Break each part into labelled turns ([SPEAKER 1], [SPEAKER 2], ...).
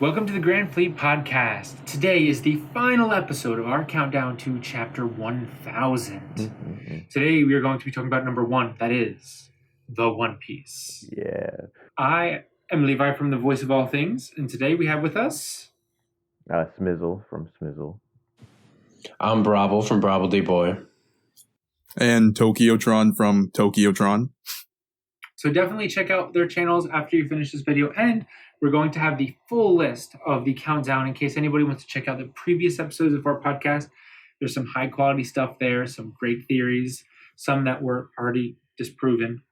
[SPEAKER 1] Welcome to the Grand Fleet Podcast. Today is the final episode of our countdown to Chapter 1000. Today we are going to be talking about number 1, that is, The One Piece.
[SPEAKER 2] Yeah.
[SPEAKER 1] I am Levi from The Voice of All Things, and today we have with us...
[SPEAKER 2] Smizzle from Smizzle.
[SPEAKER 3] I'm Bravo from Bravo D Boy.
[SPEAKER 4] And Tokyotron from Tokyotron.
[SPEAKER 1] So definitely check out their channels after you finish this video, and we're going to have the full list of the countdown in case anybody wants to check out the previous episodes of our podcast. There's some high quality stuff there, some great theories, some that were already disproven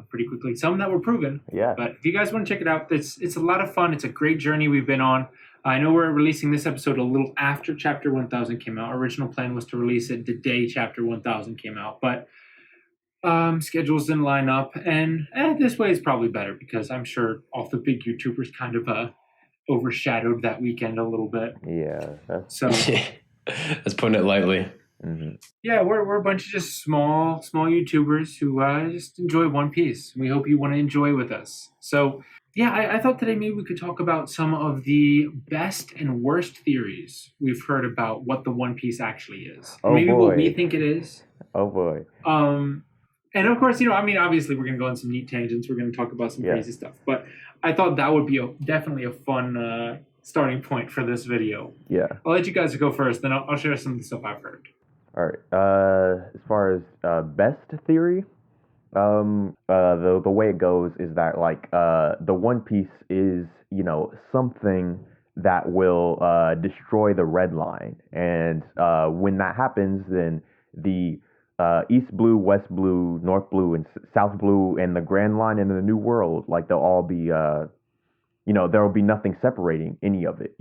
[SPEAKER 1] pretty quickly, some that were proven.
[SPEAKER 2] Yeah.
[SPEAKER 1] But if you guys want to check it out, it's a lot of fun. It's a great journey we've been on. I know we're releasing this episode a little after Chapter 1000 came out. Our original plan was to release it the day Chapter 1000 came out, but schedules didn't line up, and this way is probably better because I'm sure all the big YouTubers kind of overshadowed that weekend a little bit.
[SPEAKER 2] Yeah.
[SPEAKER 1] So
[SPEAKER 3] That's putting it lightly.
[SPEAKER 2] Mm-hmm.
[SPEAKER 1] yeah, we're a bunch of just small YouTubers who just enjoy One Piece. We hope you want to enjoy with us. So yeah, I thought today maybe we could talk about some of the best and worst theories we've heard about what the One Piece actually is.
[SPEAKER 2] Oh,
[SPEAKER 1] maybe
[SPEAKER 2] boy.
[SPEAKER 1] what we think it is.
[SPEAKER 2] Oh boy.
[SPEAKER 1] And of course, obviously we're going to go on some neat tangents. We're going to talk about some crazy stuff. But I thought that would be definitely a fun starting point for this video.
[SPEAKER 2] Yeah.
[SPEAKER 1] I'll let you guys go first, then I'll share some of the stuff I've heard.
[SPEAKER 2] All right. As far as best theory, the way it goes is that like the One Piece is something that will destroy the Red Line, and when that happens, then the East Blue, West Blue, North Blue, and South Blue, and the Grand Line and the New World, like they'll all be, there will be nothing separating any of it,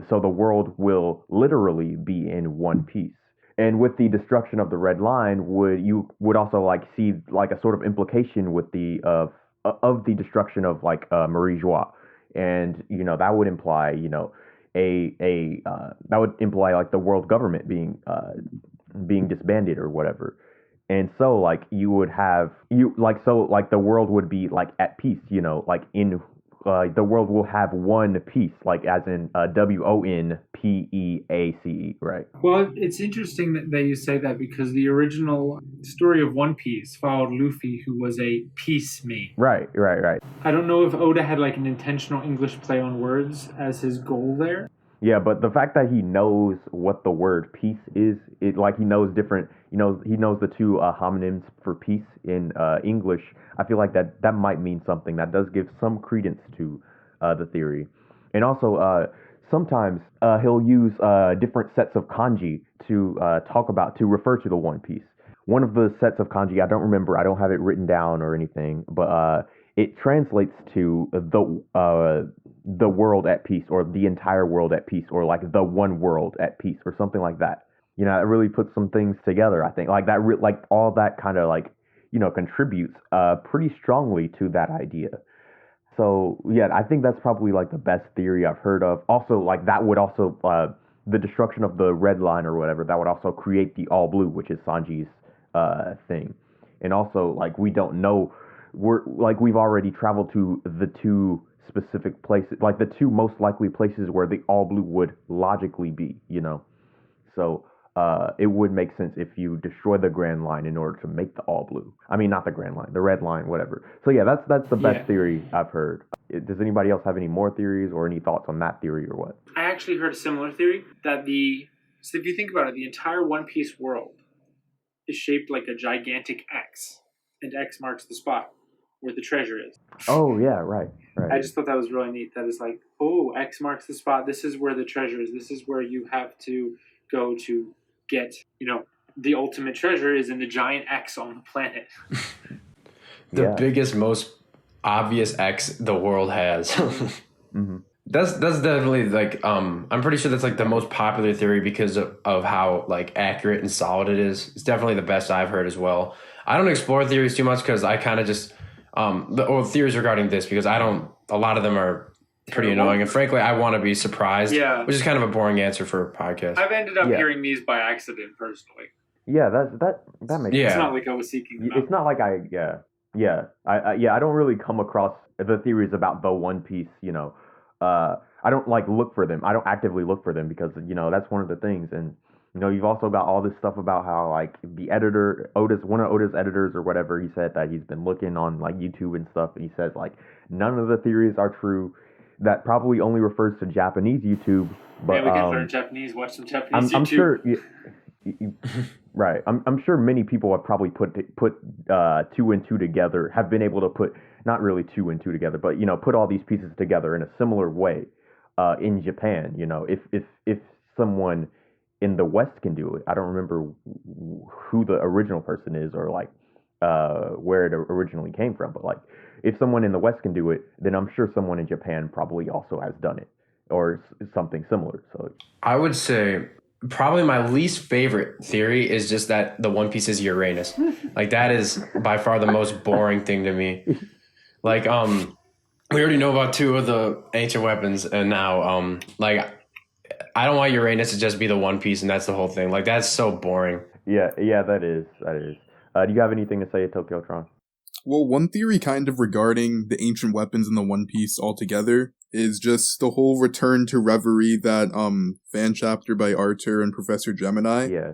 [SPEAKER 2] so the world will literally be in one piece. And with the destruction of the Red Line, you would also like see like a sort of implication with the of the destruction of like Marie Joie, and that would imply that would imply like the world government being disbanded or whatever. And so like you would have the world would be like at peace, like in the world will have one piece, like as in WONPEACE, right?
[SPEAKER 1] Well, it's interesting that you say that because the original story of One Piece followed Luffy, who was a peace mate.
[SPEAKER 2] Right.
[SPEAKER 1] I don't know if Oda had like an intentional English play on words as his goal there.
[SPEAKER 2] Yeah, but the fact that he knows what the word peace is, he knows different, he knows the two homonyms for peace in English. I feel like that might mean something. That does give some credence to the theory. And also, sometimes he'll use different sets of kanji to refer to the One Piece. One of the sets of kanji, I don't remember, I don't have it written down or anything, but it translates to the world at peace, or the entire world at peace, or like the one world at peace, or something like that. It really puts some things together. I think like that, like all that kind of like contributes pretty strongly to that idea. So yeah, I think that's probably like the best theory I've heard of. Also, like that would also the destruction of the Red Line or whatever, that would also create the All Blue, which is Sanji's thing. And also like we don't know. We've already traveled to the two specific places, like the two most likely places where the All Blue would logically be, So it would make sense if you destroy the Grand Line in order to make the All Blue. I mean, not the Grand Line, the Red Line, whatever. So yeah, that's the best theory I've heard. Does anybody else have any more theories or any thoughts on that theory or what?
[SPEAKER 1] I actually heard a similar theory that so if you think about it, the entire One Piece world is shaped like a gigantic X, and X marks the spot where the treasure is.
[SPEAKER 2] Oh yeah, right.
[SPEAKER 1] I just thought that was really neat. That is like, oh, X marks the spot. This is where the treasure is. This is where you have to go to get, the ultimate treasure is in the giant X on the planet.
[SPEAKER 3] The biggest, most obvious X the world has.
[SPEAKER 2] Mm-hmm.
[SPEAKER 3] That's definitely like I'm pretty sure that's like the most popular theory because of how like accurate and solid it is. It's definitely the best I've heard as well. I don't explore theories too much because I kind of just or theories regarding this because a lot of them are pretty annoying, and frankly I want to be surprised, which is kind of a boring answer for a podcast.
[SPEAKER 1] I've ended up hearing these by accident personally.
[SPEAKER 2] Yeah, that makes sense.
[SPEAKER 1] It's not like I was seeking them out.
[SPEAKER 2] It's not like I don't really come across the theories about the One Piece, I I don't like look for them. I don't actively look for them because that's one of the things. And you've also got all this stuff about how like the editor one of Oda's editors or whatever, he said that he's been looking on like YouTube and stuff, and he says like none of the theories are true. That probably only refers to Japanese YouTube. But
[SPEAKER 1] we can learn Japanese, watch some Japanese YouTube.
[SPEAKER 2] I'm sure. Right. I'm sure many people have probably put two and two together, have been able to put not really two and two together, but put all these pieces together in a similar way in Japan. If someone in the West can do it, I don't remember who the original person is or like where it originally came from, but like if someone in the West can do it, then I'm sure someone in Japan probably also has done it or something similar. So
[SPEAKER 3] I would say probably my least favorite theory is just that the One Piece is Uranus. Like that is by far the most boring thing to me. Like we already know about two of the ancient weapons, and now like I don't want Uranus to just be the One Piece and that's the whole thing. Like that's so boring.
[SPEAKER 2] Yeah, that is. Do you have anything to say, Tokyotron?
[SPEAKER 4] Well, one theory kind of regarding the ancient weapons in the One Piece altogether is just the whole return to reverie that fan chapter by Arthur and Professor Gemini.
[SPEAKER 2] Yeah.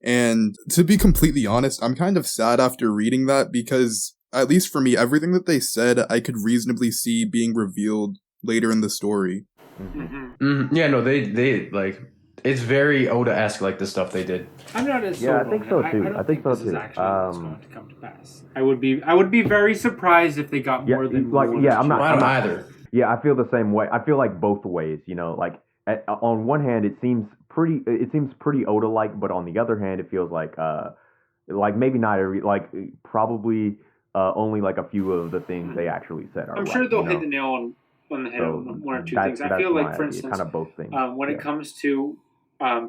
[SPEAKER 4] And to be completely honest, I'm kind of sad after reading that because, at least for me, everything that they said I could reasonably see being revealed later in the story.
[SPEAKER 3] Yeah, no, they like it's very Oda-esque, like the stuff they did.
[SPEAKER 1] I'm not as
[SPEAKER 2] I think so too.
[SPEAKER 1] I think so too. This is actually what's going to come to pass. I would be very surprised if they got more than one.
[SPEAKER 2] Yeah, I'm not
[SPEAKER 3] either.
[SPEAKER 2] Yeah, I feel the same way. I feel like both ways. Like on one hand, it seems pretty Oda-like, but on the other hand, it feels like maybe not every probably only like a few of the things they actually said are.
[SPEAKER 1] I'm sure they'll hit the nail on the head on one or two things. I feel like, for instance,
[SPEAKER 2] kind of both things.
[SPEAKER 1] When it comes to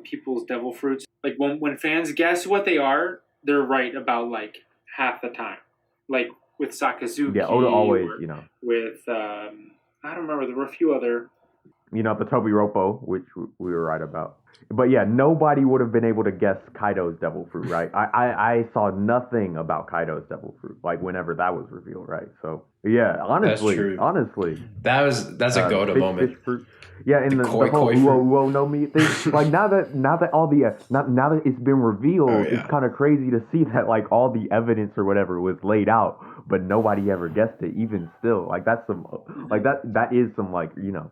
[SPEAKER 1] people's devil fruits, like when fans guess what they are, they're right about like half the time. Like with Sakazuki.
[SPEAKER 2] Yeah, Oda always,
[SPEAKER 1] With I don't remember. There were a few other.
[SPEAKER 2] The Toby Roppo, which we were right about. But yeah, nobody would have been able to guess Kaido's devil fruit, right? I saw nothing about Kaido's devil fruit, like whenever that was revealed, right? So yeah, honestly,
[SPEAKER 3] that's a Goda moment.
[SPEAKER 2] Fish fruit. Yeah, and the whole uo no me thing. Like now that all the now that it's been revealed, it's kind of crazy to see that like all the evidence or whatever was laid out, but nobody ever guessed it. Even still, like that's some like that is some like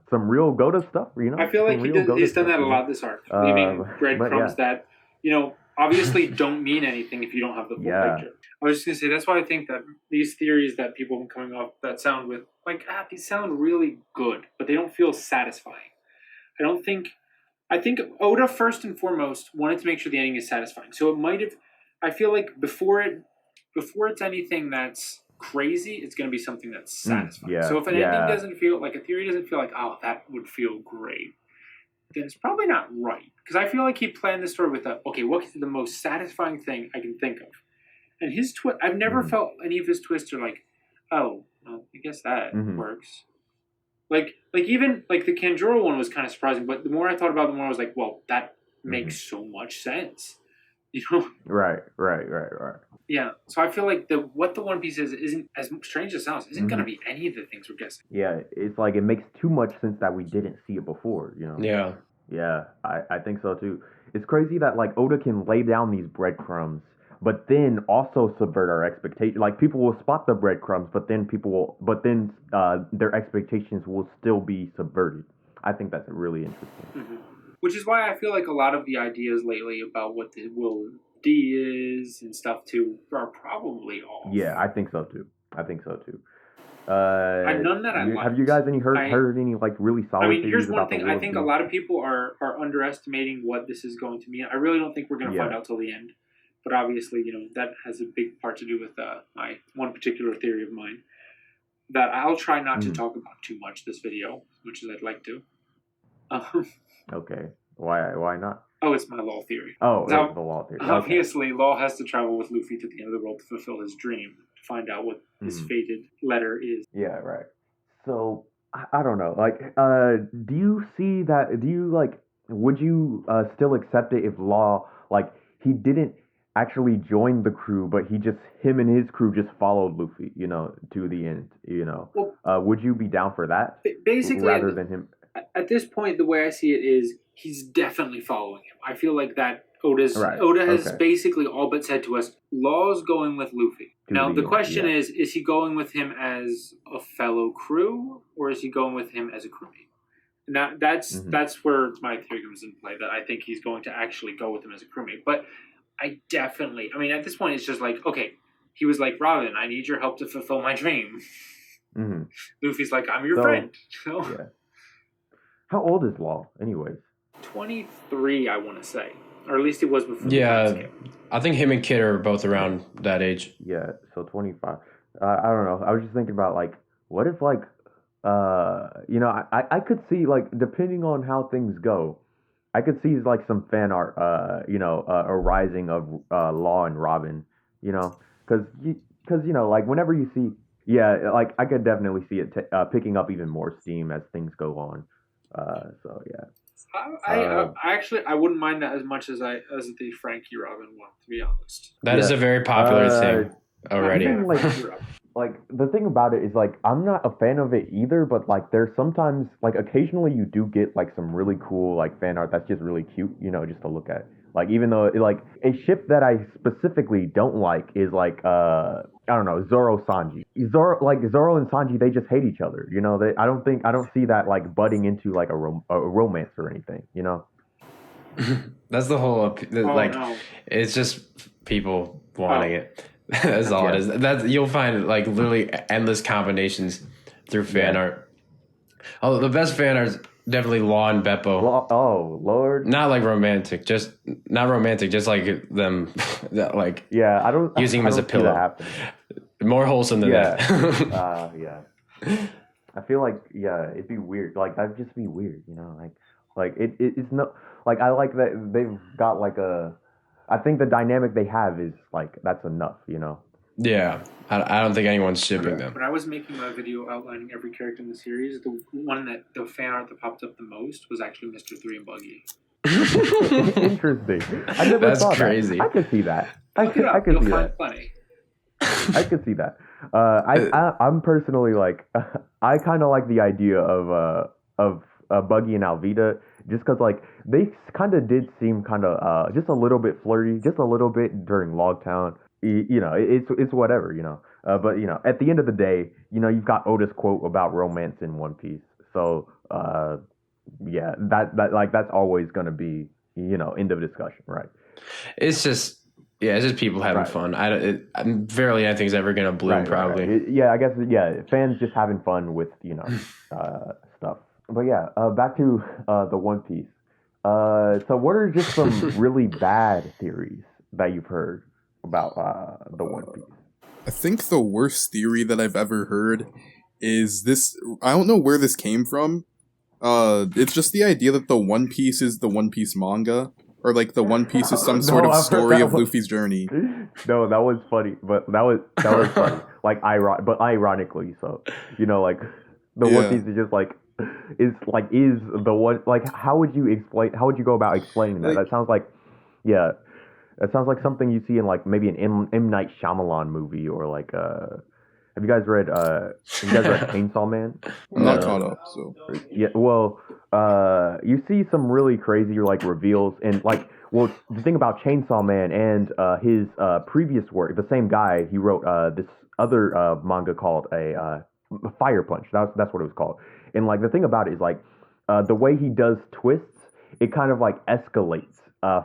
[SPEAKER 2] some real Goda stuff.
[SPEAKER 1] I feel like he's done that a lot this arc, leaving breadcrumbs that obviously don't mean anything if you don't have the full picture. I was just gonna say that's why I think that these theories that people have been coming up that sound with these sound really good, but they don't feel satisfying. I think Oda first and foremost wanted to make sure the ending is satisfying. So it might have. I feel like before it's anything that's crazy, it's going to be something that's satisfying. So if an ending doesn't feel like a theory doesn't feel like that would feel great, then it's probably not right. Because I feel like he planned this story with what's the most satisfying thing I can think of, and his twist. I've never felt any of his twists are like, oh, well, I guess that works. Like even like the Kanjuro one was kind of surprising, but the more I thought about it, the more I was like, well, that makes so much sense.
[SPEAKER 2] Right.
[SPEAKER 1] Yeah, so I feel like what the One Piece isn't, as strange as it sounds, isn't going to be any of the things we're guessing.
[SPEAKER 2] Yeah, it's like it makes too much sense that we didn't see it before, Yeah, I think so too. It's crazy that like Oda can lay down these breadcrumbs, but then also subvert our expectations. Like people will spot the breadcrumbs, but then their expectations will still be subverted. I think that's really interesting.
[SPEAKER 1] Mm-hmm. Which is why I feel like a lot of the ideas lately about what the Will D is and stuff too are probably off.
[SPEAKER 2] Yeah, I think so too.
[SPEAKER 1] None that I liked.
[SPEAKER 2] Have you guys heard any like really solid?
[SPEAKER 1] I mean, here's one thing. I think a lot of people are underestimating what this is going to mean. I really don't think we're going to find out till the end. But obviously, that has a big part to do with my one particular theory of mine that I'll try not to talk about too much this video, much as I'd like to.
[SPEAKER 2] Okay. Why not?
[SPEAKER 1] Oh, it's my Law theory.
[SPEAKER 2] Oh, it's the Law theory.
[SPEAKER 1] Obviously, Law has to travel with Luffy to the end of the world to fulfill his dream, to find out what his fated letter is.
[SPEAKER 2] Yeah, right. So, I don't know. Like, do you see that? Do you, like, would you still accept it if Law, like, he didn't actually join the crew, but him and his crew just followed Luffy, to the end, Well, would you be down for that?
[SPEAKER 1] Basically,
[SPEAKER 2] rather than him?
[SPEAKER 1] At this point, the way I see it is he's definitely following him. I feel like that Oda has basically all but said to us, Law's going with Luffy. Now the question is he going with him as a fellow crew, or is he going with him as a crewmate? Now that's where my theory comes into play, that I think he's going to actually go with him as a crewmate. But I mean, at this point, it's just like, okay, he was like, Robin, I need your help to fulfill my dream.
[SPEAKER 2] Mm-hmm.
[SPEAKER 1] Luffy's like, I'm your friend. So,
[SPEAKER 2] yeah. How old is Law, anyways?
[SPEAKER 1] 23, I want to say. Or at least he was before.
[SPEAKER 3] Yeah, I think him and Kid are both around that age.
[SPEAKER 2] Yeah, so 25. I don't know. I was just thinking about, like, what if, like, I could see, like, depending on how things go, I could see, like, some fan art, a rising of Law and Robin, because, like, whenever you see, like, I could definitely see it picking up even more steam as things go on. So, yeah.
[SPEAKER 1] I wouldn't mind that as much as the Frankie Robin one, to be honest.
[SPEAKER 3] That is a very popular thing already.
[SPEAKER 2] Like the thing about it is, like, I'm not a fan of it either, but like there's sometimes, like, occasionally you do get like some really cool like fan art that's just really cute, just to look at. Like, even though like a ship that I specifically don't like is like I don't know, Zoro Sanji. Zoro and Sanji, they just hate each other. I don't see that like budding into like a romance or anything.
[SPEAKER 3] That's the whole It's just people wanting it. That's all it is. That you'll find like literally endless combinations through fan art. Oh, the best fan art is definitely Law and Beppo.
[SPEAKER 2] Oh Lord!
[SPEAKER 3] Not like romantic, just like them, like
[SPEAKER 2] I don't
[SPEAKER 3] using him as a pillow. More wholesome than that.
[SPEAKER 2] I feel like it'd be weird. Like that'd just be weird, like it's no, like I like that they've got like I think the dynamic they have is like that's enough,
[SPEAKER 3] Yeah, I don't think anyone's shipping them.
[SPEAKER 1] When I was making my video outlining every character in the series, the one that the fan art that popped up the most was actually Mr. 3 and Buggy.
[SPEAKER 2] Interesting. I never
[SPEAKER 3] That's
[SPEAKER 2] thought
[SPEAKER 3] crazy.
[SPEAKER 2] That. I could see that. I could see that.
[SPEAKER 1] Plenty.
[SPEAKER 2] I could see that. I'm personally like I kind of like the idea of Buggy and Alvida, just because like they kind of did seem kind of just a little bit flirty, just a little bit during Logtown. It's whatever, but at the end of the day, you've got Oda's quote about romance in One Piece, so that's always gonna be end of discussion, right?
[SPEAKER 3] It's just people having fun. Barely anything's ever gonna bloom, probably.
[SPEAKER 2] Right. I guess fans just having fun with stuff. But back to the One Piece. So what are just some really bad theories that you've heard about the One Piece?
[SPEAKER 4] I think the worst theory that I've ever heard is this. I don't know where this came from. It's just the idea that the One Piece is the One Piece manga, or like the One Piece is some sort of story of Luffy's journey.
[SPEAKER 2] No, that was funny, but that was funny. Like but ironically, so like the One Piece is just like is the one, like how would you go about explaining that? That sounds like that sounds like something you see in like maybe an M. Night Shyamalan movie, or like have you guys read Chainsaw Man?
[SPEAKER 4] I'm not caught up, so
[SPEAKER 2] yeah. Well, you see some really crazy like reveals, and like, well, the thing about Chainsaw Man and his previous work, the same guy, he wrote this other manga called Fire Punch. That's what it was called. And like the thing about it is like the way he does twists, it kind of like escalates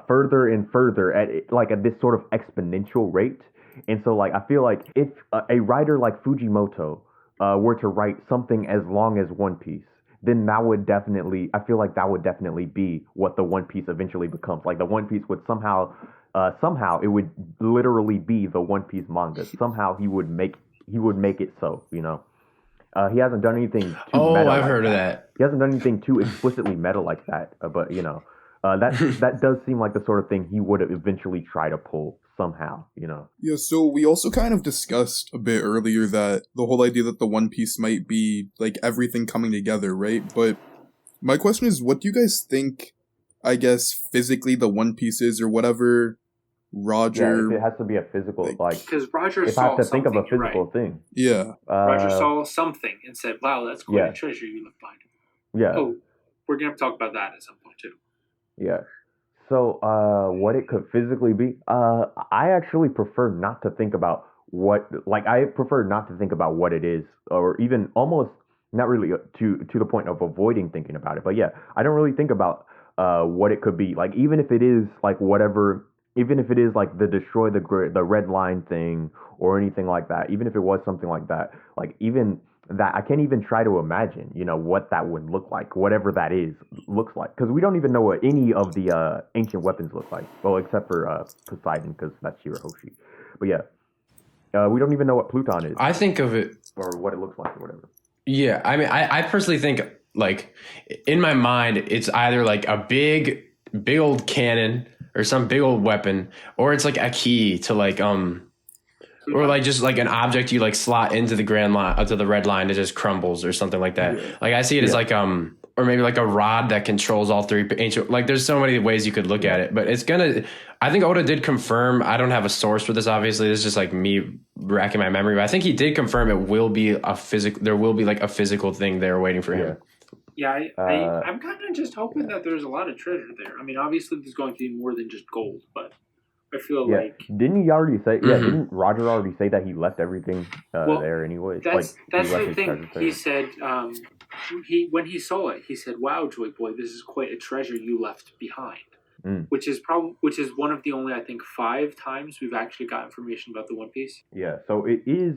[SPEAKER 2] further and further at this sort of exponential rate. And so like I feel like if a writer like Fujimoto were to write something as long as One Piece, then I feel like that would definitely be what the One Piece eventually becomes. Like the One Piece would somehow it would literally be the One Piece manga. Somehow he would make it so, he hasn't done anything too meta.
[SPEAKER 3] I've heard of that.
[SPEAKER 2] He hasn't done anything too explicitly meta like that, but that does seem like the sort of thing he would eventually try to pull somehow,
[SPEAKER 4] Yeah, so we also kind of discussed a bit earlier that the whole idea that the One Piece might be like everything coming together, right? But my question is, what do you guys think, I guess, physically the One Piece is, or whatever Roger...
[SPEAKER 2] Yeah, it has to be a physical,
[SPEAKER 1] because Roger
[SPEAKER 2] if
[SPEAKER 1] saw
[SPEAKER 2] I have to
[SPEAKER 1] something,
[SPEAKER 2] think of a physical thing.
[SPEAKER 4] Yeah.
[SPEAKER 1] Roger saw something and said, wow, that's quite a treasure you left behind.
[SPEAKER 2] Yeah.
[SPEAKER 1] Oh, we're gonna have to talk about that at some point too.
[SPEAKER 2] Yeah. So, what it could physically be, I actually prefer not to think about I prefer not to think about what it is, or even almost not really to the point of avoiding thinking about it. But yeah, I don't really think about what it could be. Like, even if it is like whatever, even if it is like the destroy the red line thing or anything like that, even if it was something like that, like even that I can't even try to imagine, what that would look like, whatever that is looks like, because we don't even know what any of the ancient weapons look like. Well, except for Poseidon, because that's Shirahoshi. But yeah, we don't even know what Pluton is
[SPEAKER 3] I think of it.
[SPEAKER 2] or what it looks like or whatever.
[SPEAKER 3] Yeah, I mean, I personally think like in my mind, it's either like a big old cannon or some big old weapon, or it's like a key to like or like just like an object you like slot into the grand line, to the red line, it just crumbles or something like that.
[SPEAKER 2] Yeah.
[SPEAKER 3] Like I see it as
[SPEAKER 2] Yeah.
[SPEAKER 3] like or maybe like a rod that controls all three ancient. Like there's so many ways you could look at it, but it's gonna. I think Oda did confirm. I don't have a source for this. Obviously, this is just like me racking my memory. But I think he did confirm it will be a physical. There will be like a physical thing there waiting for him.
[SPEAKER 1] Yeah, I'm kind of just hoping that there's a lot of treasure there. I mean, obviously, there's going to be more than just gold, but I feel
[SPEAKER 2] Yeah.
[SPEAKER 1] like
[SPEAKER 2] Didn't he already say? Yeah.
[SPEAKER 3] Mhm.
[SPEAKER 2] Didn't Roger already say that he left everything
[SPEAKER 1] Well,
[SPEAKER 2] there anyways?
[SPEAKER 1] that's
[SPEAKER 2] he
[SPEAKER 1] that's
[SPEAKER 2] left
[SPEAKER 1] the
[SPEAKER 2] his
[SPEAKER 1] thing.
[SPEAKER 2] treasure there.
[SPEAKER 1] He said when he saw it, he said, "Wow, Joy Boy, this is quite a treasure you left behind."
[SPEAKER 2] Mm.
[SPEAKER 1] Which is one of the only, I think, 5 times we've actually got information about the One Piece.
[SPEAKER 2] Yeah. So it is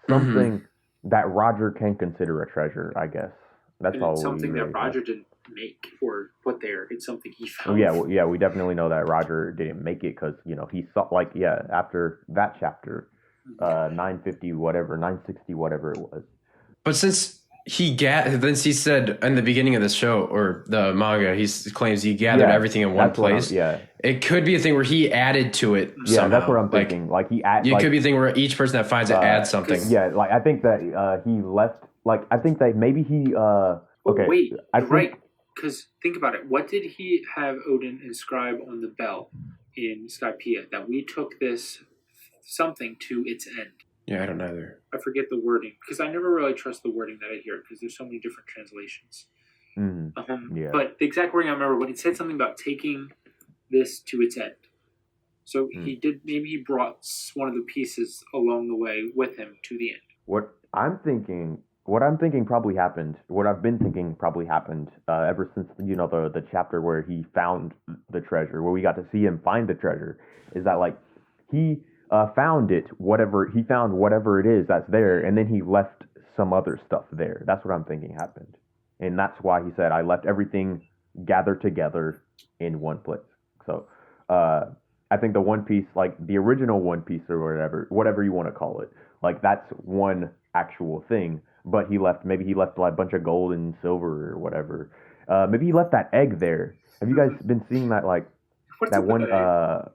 [SPEAKER 2] something that Roger can consider a treasure, I guess. That's
[SPEAKER 1] And
[SPEAKER 2] all.
[SPEAKER 1] it's something
[SPEAKER 2] we
[SPEAKER 1] that
[SPEAKER 2] really
[SPEAKER 1] Roger didn't make or put there. It's something he
[SPEAKER 2] know.
[SPEAKER 1] found.
[SPEAKER 2] Yeah, we definitely know that Roger didn't make it because he saw after that chapter, 950 whatever, 960 whatever it was.
[SPEAKER 3] But since he said in the beginning of the show or the manga, he claims he gathered everything in one place. It could be a thing where he added to it.
[SPEAKER 2] Yeah,
[SPEAKER 3] somehow.
[SPEAKER 2] that's what I'm thinking. Like he add,
[SPEAKER 3] It could be a thing where each person that finds it adds something.
[SPEAKER 2] Yeah, like I think that he left. Like I think that maybe he. Okay.
[SPEAKER 1] Wait,
[SPEAKER 2] I
[SPEAKER 1] you're
[SPEAKER 2] think,
[SPEAKER 1] right. Because think about it. What did he have Odin inscribe on the bell in Skypiea? That we took this something to its end.
[SPEAKER 3] Yeah, I don't know either.
[SPEAKER 1] I forget the wording because I never really trust the wording that I hear because there's so many different translations.
[SPEAKER 2] Yeah.
[SPEAKER 1] But the exact wording I remember when he said something about taking this to its end. So he did. Maybe he brought one of the pieces along the way with him to the end.
[SPEAKER 2] What I'm thinking probably happened. What I've been thinking probably happened ever since the chapter where he found the treasure, where we got to see him find the treasure, is that like he found whatever it is that's there, and then he left some other stuff there. That's what I'm thinking happened, and that's why he said I left everything gathered together in one place. So I think the One Piece, like the original One Piece or whatever you want to call it, like that's one actual thing. But maybe he left like a bunch of gold and silver or whatever. Maybe he left that egg there. Have you guys been seeing that
[SPEAKER 1] What's
[SPEAKER 2] that
[SPEAKER 1] up with
[SPEAKER 2] one?
[SPEAKER 1] that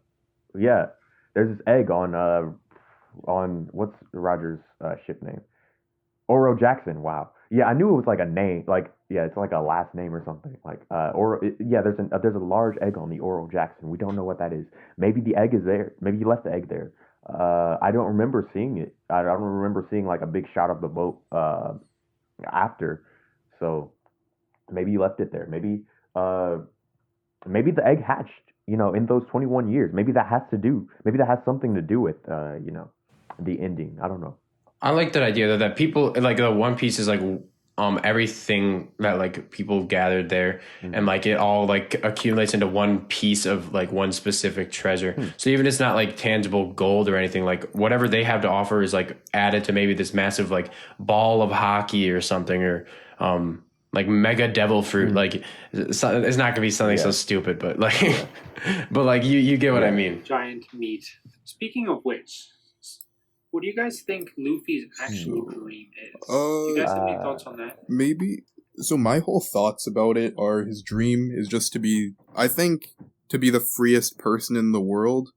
[SPEAKER 1] egg?
[SPEAKER 2] Yeah, there's this egg on what's Roger's ship name? Oro Jackson. Wow. Yeah, I knew it was like a name. Like it's like a last name or something. Like there's a large egg on the Oro Jackson. We don't know what that is. Maybe the egg is there. Maybe he left the egg there. I don't remember seeing it. I don't remember seeing like a big shot of the boat after. So maybe he left it there. Maybe the egg hatched, in those 21 years. Maybe that has something to do with the ending. I don't know.
[SPEAKER 3] I like that idea that people like the One Piece is like everything that like people gathered there, and like it all like accumulates into one piece of like one specific treasure. So even it's not like tangible gold or anything, like whatever they have to offer is like added to maybe this massive like ball of hockey or something, or like mega devil fruit. Like it's not gonna be something so stupid, but like but like you get what I mean.
[SPEAKER 1] Giant meat. Speaking of which, what do you guys think Luffy's actual dream is? Do you guys have any thoughts on that?
[SPEAKER 4] Maybe. So my whole thoughts about it are his dream is just to be the freest person in the world,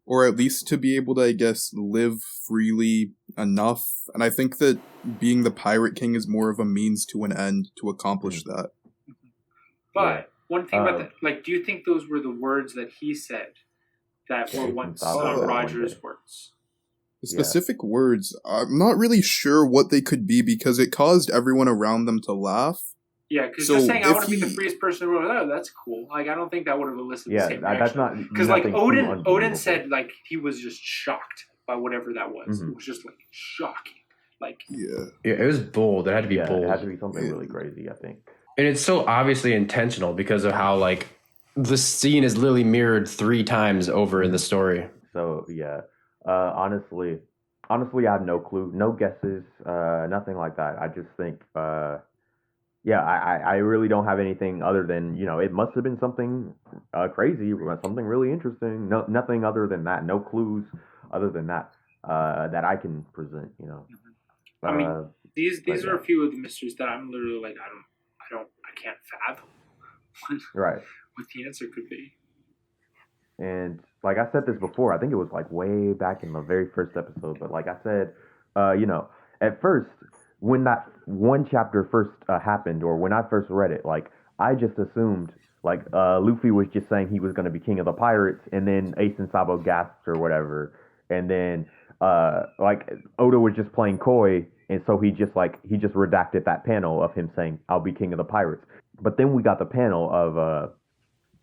[SPEAKER 4] or at least to be able to, I guess, live freely enough. And I think that being the Pirate King is more of a means to an end to accomplish that.
[SPEAKER 1] But one thing about that, like, do you think those were the words that he said that were once Roger's words?
[SPEAKER 4] The specific words, I'm not really sure what they could be because it caused everyone around them to laugh.
[SPEAKER 1] Yeah, because
[SPEAKER 4] So
[SPEAKER 1] just saying I
[SPEAKER 4] if
[SPEAKER 1] want to be the
[SPEAKER 4] he-
[SPEAKER 1] freest person in the world, oh, that's cool. Like I don't think that would have elicited the
[SPEAKER 2] Yeah,
[SPEAKER 1] same
[SPEAKER 2] that's
[SPEAKER 1] reaction.
[SPEAKER 2] not
[SPEAKER 1] Because like
[SPEAKER 2] nothing too
[SPEAKER 1] Odin
[SPEAKER 2] unbelievable.
[SPEAKER 1] said like he was just shocked by whatever that was.
[SPEAKER 2] Mhm.
[SPEAKER 1] It was just like shocking. Like
[SPEAKER 4] yeah,
[SPEAKER 3] Yeah, it was bold. It had to be
[SPEAKER 2] Yeah,
[SPEAKER 3] bold.
[SPEAKER 2] it had to be something
[SPEAKER 4] Yeah.
[SPEAKER 2] really crazy, I think.
[SPEAKER 3] And it's so obviously intentional because of how like the scene is literally mirrored 3 times over in the story.
[SPEAKER 2] So yeah, honestly, I have no clue, no guesses, nothing like that. I just think, yeah, I really don't have anything other than it must have been something crazy, or something really interesting. No, nothing other than that. No clues other than that that I can present.
[SPEAKER 1] I mean,
[SPEAKER 2] Uh,
[SPEAKER 1] these
[SPEAKER 2] but
[SPEAKER 1] are
[SPEAKER 2] yeah.
[SPEAKER 1] a few of the mysteries that I'm literally like I can't fathom
[SPEAKER 2] Right.
[SPEAKER 1] what the answer could be.
[SPEAKER 2] And like I said this before, I think it was like way back in the very first episode. But like I said, at first when that one chapter first happened, or when I first read it, like I just assumed like Luffy was just saying he was going to be king of the pirates, and then Ace and Sabo gasped or whatever, and then like Oda was just playing coy, and so he just redacted that panel of him saying I'll be king of the pirates. But then we got the panel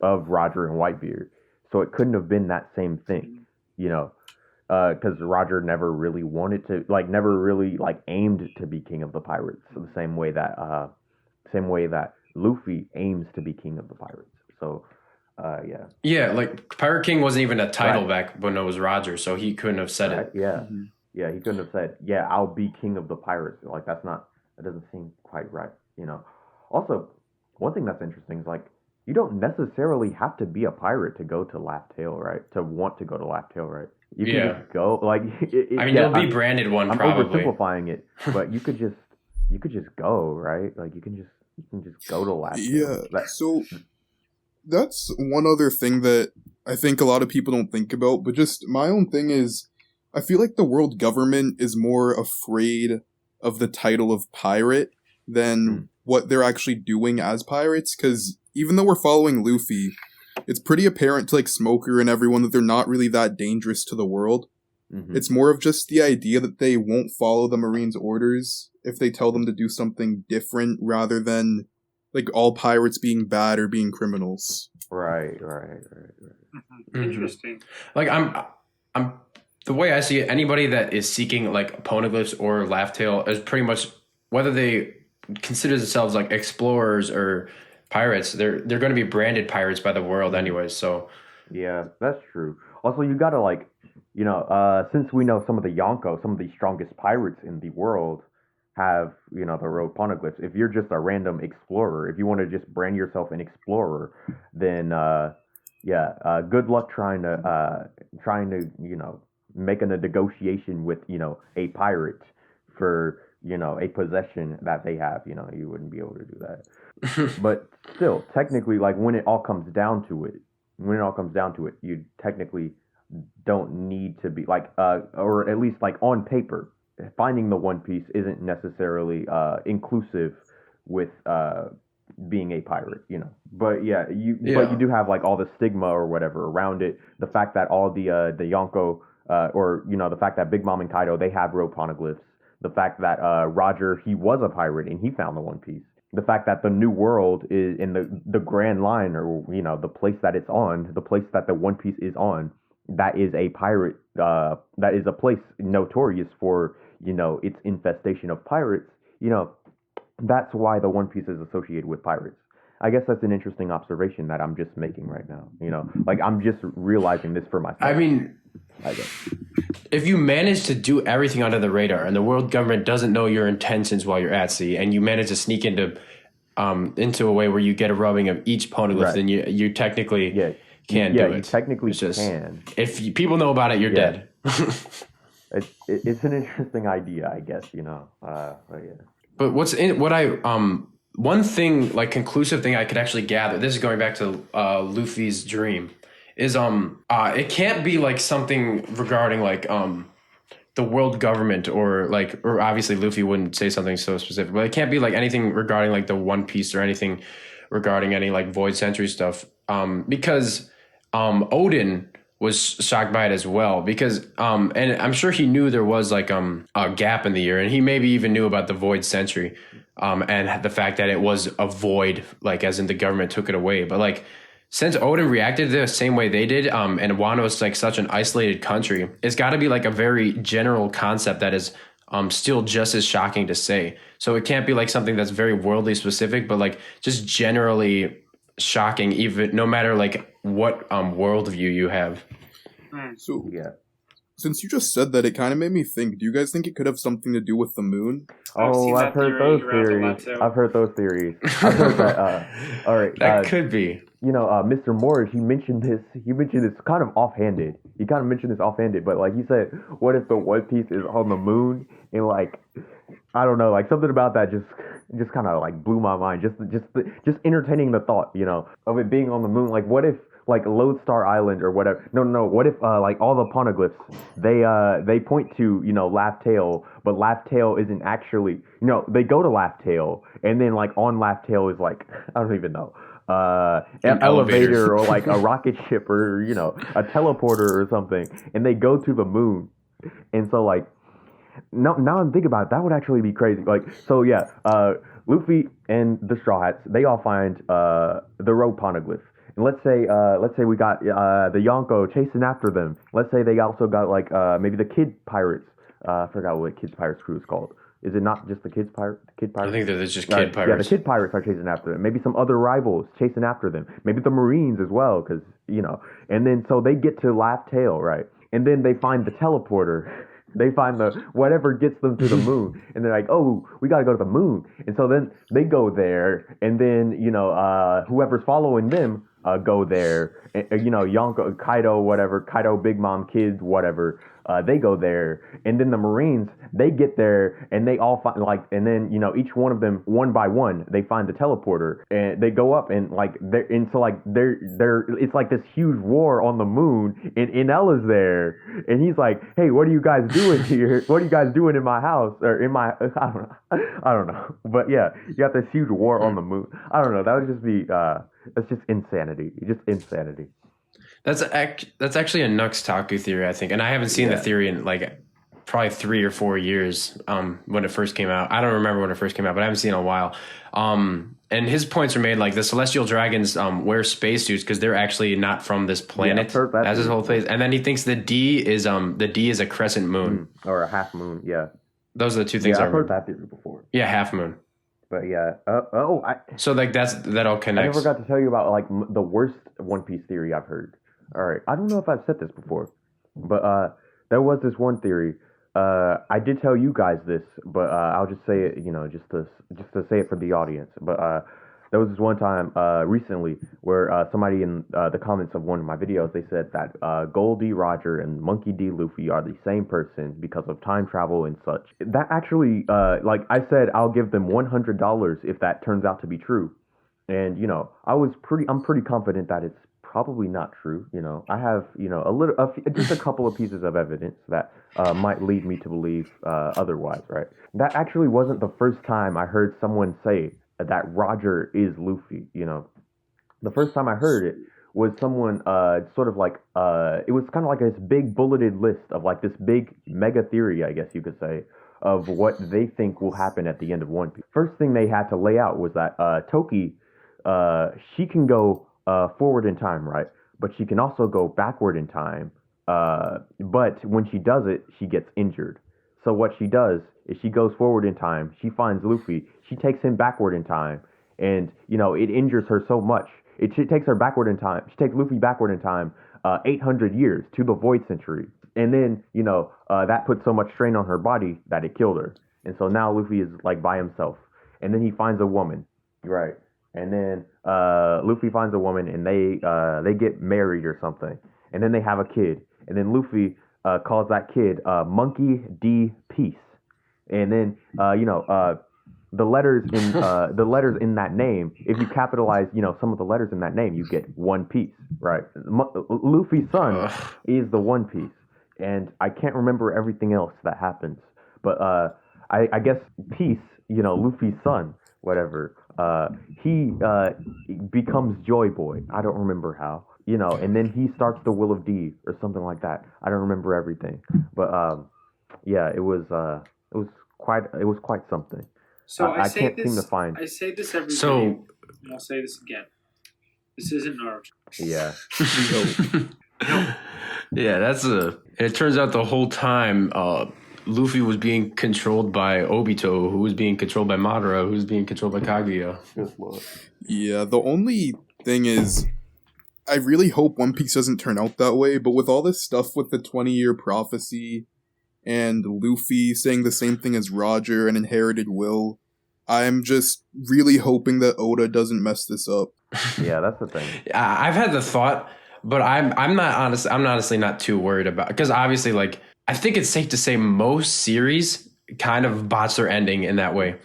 [SPEAKER 2] of Roger and Whitebeard. So it couldn't have been that same thing, because Roger never really wanted to, like, never really like aimed to be king of the pirates, the same way that Luffy aims to be king of the pirates. So, yeah,
[SPEAKER 3] Yeah, like Pirate King wasn't even a title
[SPEAKER 2] Right.
[SPEAKER 3] back when it was Roger, so he couldn't have said
[SPEAKER 2] right,
[SPEAKER 3] it.
[SPEAKER 2] yeah,
[SPEAKER 4] Mhm.
[SPEAKER 2] yeah. He couldn't have said, "Yeah, I'll be king of the pirates." Like that doesn't seem quite right. Also, one thing that's interesting is like you don't necessarily have to be a pirate to go to Laugh Tale, right? To want to go to Laugh Tale, right? You can
[SPEAKER 3] Yeah.
[SPEAKER 2] just go. Like,
[SPEAKER 3] I mean,
[SPEAKER 2] yeah,
[SPEAKER 3] you'll be branded one
[SPEAKER 2] I'm
[SPEAKER 3] probably.
[SPEAKER 2] oversimplifying it, but you could just go, right? Like you can just go to Laugh Tale.
[SPEAKER 4] Yeah. So that's one other thing that I think a lot of people don't think about, but just my own thing is I feel like the world government is more afraid of the title of pirate than what they're actually doing as pirates, because even though we're following Luffy, it's pretty apparent to like Smoker and everyone that they're not really that dangerous to the world.
[SPEAKER 2] Mhm.
[SPEAKER 4] It's more of just the idea that they won't follow the Marines' orders if they tell them to do something different, rather than like all pirates being bad or being criminals.
[SPEAKER 2] Right.
[SPEAKER 3] Mhm.
[SPEAKER 1] Interesting.
[SPEAKER 3] Like I'm the way I see it, anybody that is seeking like poneglyphs or Laugh Tale is pretty much, whether they consider themselves like explorers or pirates, they're going to be branded pirates by the world anyways. So
[SPEAKER 2] Yeah, that's true. Also, you gotta like, since we know some of the Yonko, some of the strongest pirates in the world have, the road poneglyphs. If you're just a random explorer, if you want to just brand yourself an explorer, then yeah, good luck trying to making a negotiation with a pirate for a possession that they have. You wouldn't be able to do that. But still, technically, like when it all comes down to it, you technically don't need to be like, or at least like on paper, finding the One Piece isn't necessarily inclusive with being a pirate. But yeah, but you do have like all the stigma or whatever around it. The fact that all the Yonko, or the fact that Big Mom and Kaido, they have rope poneglyphs. The fact that Roger, he was a pirate and he found the One Piece. The fact that the New World is in the Grand Line, or the place that it's on, the place that the One Piece is on, that is a pirate. That is a place notorious for its infestation of pirates. That's why the One Piece is associated with pirates. I guess that's an interesting observation that I'm just making right now. Like I'm just realizing this for myself.
[SPEAKER 3] I mean,
[SPEAKER 2] I guess.
[SPEAKER 3] if you manage to do everything under the radar and the world government doesn't know your intentions while you're at sea, and you manage to sneak into a way where you get a rubbing of each poneglyph,
[SPEAKER 2] Right.
[SPEAKER 3] then you technically can
[SPEAKER 2] yeah,
[SPEAKER 3] do it.
[SPEAKER 2] you technically
[SPEAKER 3] It's just,
[SPEAKER 2] can.
[SPEAKER 3] if people know about it, you're
[SPEAKER 2] Yeah.
[SPEAKER 3] dead.
[SPEAKER 2] It's an interesting idea, I guess. But yeah.
[SPEAKER 3] But one thing, like conclusive thing I could actually gather, this is going back to Luffy's dream, is it can't be like something regarding like the world government, or obviously Luffy wouldn't say something so specific, but it can't be like anything regarding like the One Piece or anything regarding any like Void Century stuff, because Odin was shocked by it as well because and I'm sure he knew there was like a gap in the year, and he maybe even knew about the void century and the fact that it was a void, like as in the government took it away. But like since Odin reacted the same way they did, and Wano is like such an isolated country, it's got to be like a very general concept that is still just as shocking to say. So it can't be like something that's very worldly specific, but like just generally shocking, even no matter like what worldview you have.
[SPEAKER 4] So,
[SPEAKER 2] Yeah.
[SPEAKER 4] since you just said that, it kind of made me think. Do you guys think it could have something to do with the moon?
[SPEAKER 1] I've seen
[SPEAKER 2] I've
[SPEAKER 1] that
[SPEAKER 2] heard
[SPEAKER 1] theory
[SPEAKER 2] those
[SPEAKER 1] around a
[SPEAKER 2] theories.
[SPEAKER 1] lot, too.
[SPEAKER 2] I've heard those theories. I've heard that. All right.
[SPEAKER 3] That could be.
[SPEAKER 2] Mr. Morris, he mentioned this. He mentioned this kind of offhanded. He kind of mentioned this offhanded, but like he said, what if the One Piece is on the moon? And like, I don't know, like something about that just kind of like blew my mind. Just entertaining the thought, of it being on the moon. Like, what if like Lodestar Island or whatever? No. What if like all the poneglyphs they point to Laugh Tale, but Laugh Tale isn't actually they go to Laugh Tale, and then like on Laugh Tale is like I don't even know. An elevator or like a rocket ship or a teleporter or something, and they go to the moon, and so like now I'm thinking about it, that would actually be crazy. Like so yeah, Luffy and the Straw Hats, they all find the rogue poneglyph, and let's say we got the Yonko chasing after them. Let's say they also got like maybe the Kid Pirates. I forgot what Kid Pirates crew is called. Is it not just the Kid Pirates?
[SPEAKER 3] I think there's just Kid Pirates.
[SPEAKER 2] Yeah, the Kid Pirates are chasing after them. Maybe some other rivals chasing after them. Maybe the Marines as well, because, And then so they get to Laugh Tale, right? And then they find the teleporter. They find the whatever gets them to the moon. And they're like, oh, we got to go to the moon. And so then they go there. And then, whoever's following them go there. Yonko, Kaido, whatever, Kaido, Big Mom, kids, whatever. They go there, and then the Marines, they get there, and they all find and then each one of them, one by one, they find the teleporter, and they go up, and they're it's like this huge war on the moon, and Inella's there, and he's like, hey, what are you guys doing here? What are you guys doing in my house or in my? I don't know, but yeah, you got this huge war on the moon. I don't know. That would just be that's just insanity. Just insanity.
[SPEAKER 3] That's actually a Nuxtaku theory, I think, and I haven't seen the theory in like probably 3 or 4 years. When it first came out, I don't remember when it first came out, but I haven't seen it in a while. And his points are made like the celestial dragons wear spacesuits because they're actually not from this planet. Yeah, that's his whole thing. And then he thinks the D is a crescent moon
[SPEAKER 2] or a half moon. Yeah,
[SPEAKER 3] those are the two things.
[SPEAKER 2] I've heard that theory before.
[SPEAKER 3] Yeah, half moon.
[SPEAKER 2] But yeah,
[SPEAKER 3] so like that all connects.
[SPEAKER 2] I never got to tell you about like the worst One Piece theory I've heard. All right, I don't know if I've said this before, but there was this one theory. I did tell you guys this, but I'll just say it, just to say it for the audience. But there was this one time recently where somebody in the comments of one of my videos, they said that Goldie Roger and Monkey D. Luffy are the same person because of time travel and such. That actually, like I said, I'll give them $100 if that turns out to be true. And I'm pretty confident that it's probably not true. I have just a couple of pieces of evidence that might lead me to believe otherwise, right? That actually wasn't the first time I heard someone say that Roger is Luffy. The first time I heard it was someone sort of like it was kind of like this big bulleted list of like this big mega theory, I guess you could say, of what they think will happen at the end of One Piece. First thing they had to lay out was that Toki, she can go forward in time, right? But she can also go backward in time. But when she does it, she gets injured. So what she does is she goes forward in time. She finds Luffy. She takes him backward in time, and it injures her so much. She takes her backward in time. She takes Luffy backward in time, 800 years to the Void Century, and then that puts so much strain on her body that it killed her. And so now Luffy is like by himself, and then he finds a woman, right? And then Luffy finds a woman, and they get married or something, and then they have a kid, and then Luffy calls that kid Monkey D. Peace, and then the letters in that name, if you capitalize some of the letters in that name, you get One Piece, right? Luffy's son is the One Piece, and I can't remember everything else that happens, but I guess Peace, Luffy's son, whatever. He becomes Joy Boy. I don't remember how. and then he starts the Will of D or something like that. I don't remember everything, but yeah, it was quite something.
[SPEAKER 1] So
[SPEAKER 2] I can't seem to find.
[SPEAKER 1] I say this every
[SPEAKER 3] So
[SPEAKER 1] video, and I'll say this again. This isn't Naruto.
[SPEAKER 2] Yeah,
[SPEAKER 3] yeah, that's a. And it turns out the whole time, Luffy was being controlled by Obito, who was being controlled by Madara, who was being controlled by Kaguya.
[SPEAKER 4] Yeah, the only thing is, I really hope One Piece doesn't turn out that way, but with all this stuff with the 20-year prophecy and Luffy saying the same thing as Roger and inherited will, I'm just really hoping that Oda doesn't mess this up.
[SPEAKER 2] yeah, that's the thing.
[SPEAKER 3] I've had the thought, but I'm honestly not too worried about, because obviously, like, I think it's safe to say most series kind of botch their ending in that way.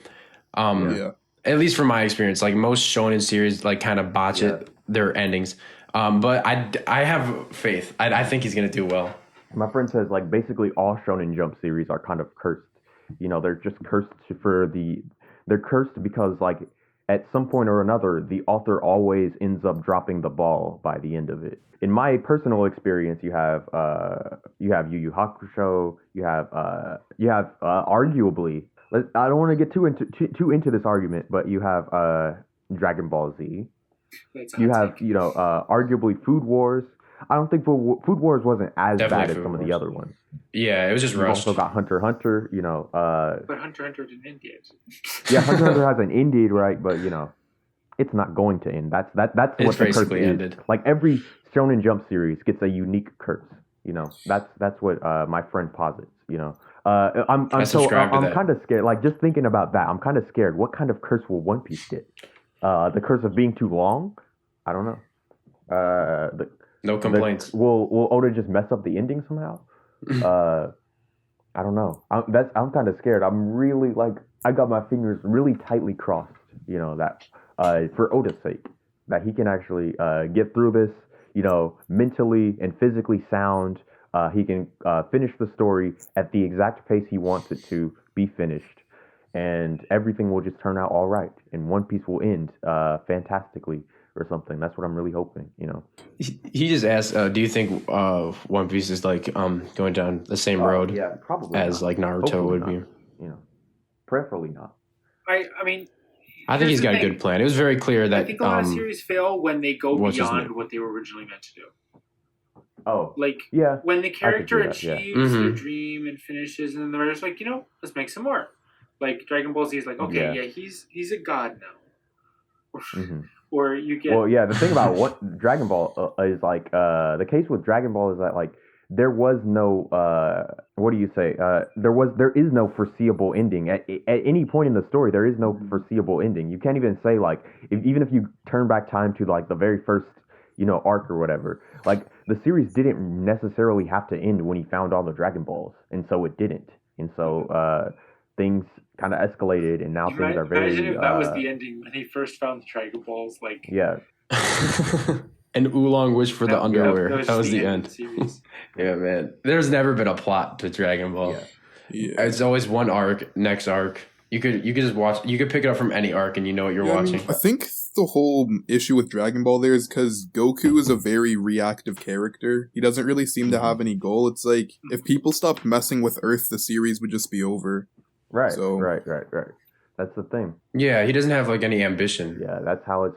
[SPEAKER 4] Yeah.
[SPEAKER 3] At least from my experience, like most shonen series, like kind of botch their endings. But I have faith. I think he's gonna do well.
[SPEAKER 2] My friend says like basically all Shonen Jump series are kind of cursed. They're just cursed they're cursed because like at some point or another the author always ends up dropping the ball by the end of it. In my personal experience, you have Yu Yu Hakusho, you have arguably, I don't want to get too into this argument, but you have Dragon Ball Z. You have arguably Food Wars. I don't think Food Wars wasn't as
[SPEAKER 3] Definitely
[SPEAKER 2] bad as
[SPEAKER 3] Food
[SPEAKER 2] some of the
[SPEAKER 3] Wars.
[SPEAKER 2] other ones.
[SPEAKER 3] Yeah, it was just
[SPEAKER 2] You've
[SPEAKER 3] rushed.
[SPEAKER 2] also got Hunter x Hunter.
[SPEAKER 1] But Hunter x Hunter didn't end yet.
[SPEAKER 2] Yeah, Hunter x Hunter hasn't ended, right? But it's not going to end. That's what
[SPEAKER 3] It's
[SPEAKER 2] the curse
[SPEAKER 3] basically
[SPEAKER 2] is.
[SPEAKER 3] ended.
[SPEAKER 2] Like every Shonen Jump series gets a unique curse. That's what my friend posits. I'm
[SPEAKER 3] subscribe to that.
[SPEAKER 2] kind of scared. Like just thinking about that, I'm kind of scared. What kind of curse will One Piece get? The curse of being too long? I don't know.
[SPEAKER 3] No complaints.
[SPEAKER 2] Will Oda just mess up the ending somehow? I don't know. I'm kind of scared. I'm really I got my fingers really tightly crossed. That for Oda's sake, that he can actually get through this. Mentally and physically sound. He can finish the story at the exact pace he wants it to be finished, and everything will just turn out all right, and One Piece will end fantastically or something. That's what I'm really hoping.
[SPEAKER 3] He just asked, do you think One Piece is like going down the same road
[SPEAKER 2] Yeah, probably
[SPEAKER 3] as
[SPEAKER 2] not.
[SPEAKER 3] like Naruto
[SPEAKER 2] Hopefully
[SPEAKER 3] would be?
[SPEAKER 2] not. Preferably not.
[SPEAKER 1] I mean,
[SPEAKER 3] I think
[SPEAKER 1] here's
[SPEAKER 3] he's got
[SPEAKER 1] the
[SPEAKER 3] a
[SPEAKER 1] thing.
[SPEAKER 3] good plan. It was very clear that
[SPEAKER 1] I think a lot of series fail when they go
[SPEAKER 3] what's his
[SPEAKER 1] beyond
[SPEAKER 3] name?
[SPEAKER 1] what they were originally meant to do.
[SPEAKER 2] Oh,
[SPEAKER 1] Like
[SPEAKER 2] yeah.
[SPEAKER 1] when the character
[SPEAKER 2] do that, yeah.
[SPEAKER 1] achieves their
[SPEAKER 3] Mhm.
[SPEAKER 1] dream and finishes, and then they're just like, let's make some more. Like Dragon Ball Z is like, okay,
[SPEAKER 2] Yeah.
[SPEAKER 1] he's a god now.
[SPEAKER 2] hmm
[SPEAKER 1] Or you get
[SPEAKER 2] Well, yeah. The thing about what Dragon Ball is like, the case with Dragon Ball is that like there was no, what do you say? There is no foreseeable ending at any point in the story. There is no foreseeable ending. You can't even say like, even if you turn back time to like the very first, arc or whatever. Like the series didn't necessarily have to end when he found all the Dragon Balls, and so it didn't. And so things kind of escalated, and now things are very.
[SPEAKER 1] imagine if that was the ending when he first found the Dragon Balls. Like
[SPEAKER 2] Yeah.
[SPEAKER 3] And Oolong wished for the underwear.
[SPEAKER 1] That was,
[SPEAKER 3] That was the
[SPEAKER 1] of
[SPEAKER 3] end.
[SPEAKER 1] the series.
[SPEAKER 3] Yeah, man. There's never been a plot to Dragon Ball.
[SPEAKER 2] Yeah.
[SPEAKER 4] Yeah.
[SPEAKER 3] It's always one arc, next arc. You could just watch. You could pick it up from any arc, and you know what you're
[SPEAKER 4] Yeah,
[SPEAKER 3] watching.
[SPEAKER 4] I think the whole issue with Dragon Ball there is because Goku is a very reactive character. He doesn't really seem to have any goal. It's like, if people stopped messing with Earth, the series would just be over.
[SPEAKER 2] Right.
[SPEAKER 4] So-
[SPEAKER 2] Right. That's the thing.
[SPEAKER 3] Yeah, he doesn't have like any ambition.
[SPEAKER 2] Yeah, that's how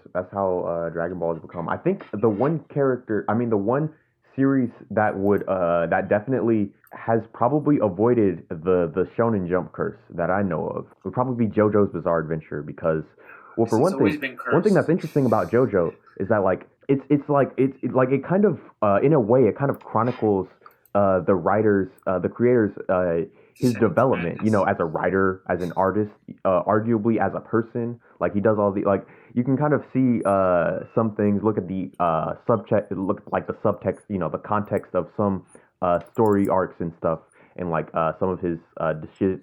[SPEAKER 2] Dragon Ball has become. I think the one series that would that definitely has probably avoided the Shonen Jump curse that I know of would probably be JoJo's Bizarre Adventure, because for
[SPEAKER 1] This has
[SPEAKER 2] one
[SPEAKER 1] always
[SPEAKER 2] thing,
[SPEAKER 1] been cursed.
[SPEAKER 2] one thing that's interesting about JoJo is that like it kind of in a way it kind of chronicles the writers, the creators, his
[SPEAKER 1] Sense
[SPEAKER 2] development,
[SPEAKER 1] madness.
[SPEAKER 2] as a writer, as an artist, arguably as a person. Like he does all the you can kind of see some things. Look at the subtext. Look like the subtext. The context of some story arcs and stuff, and like some of his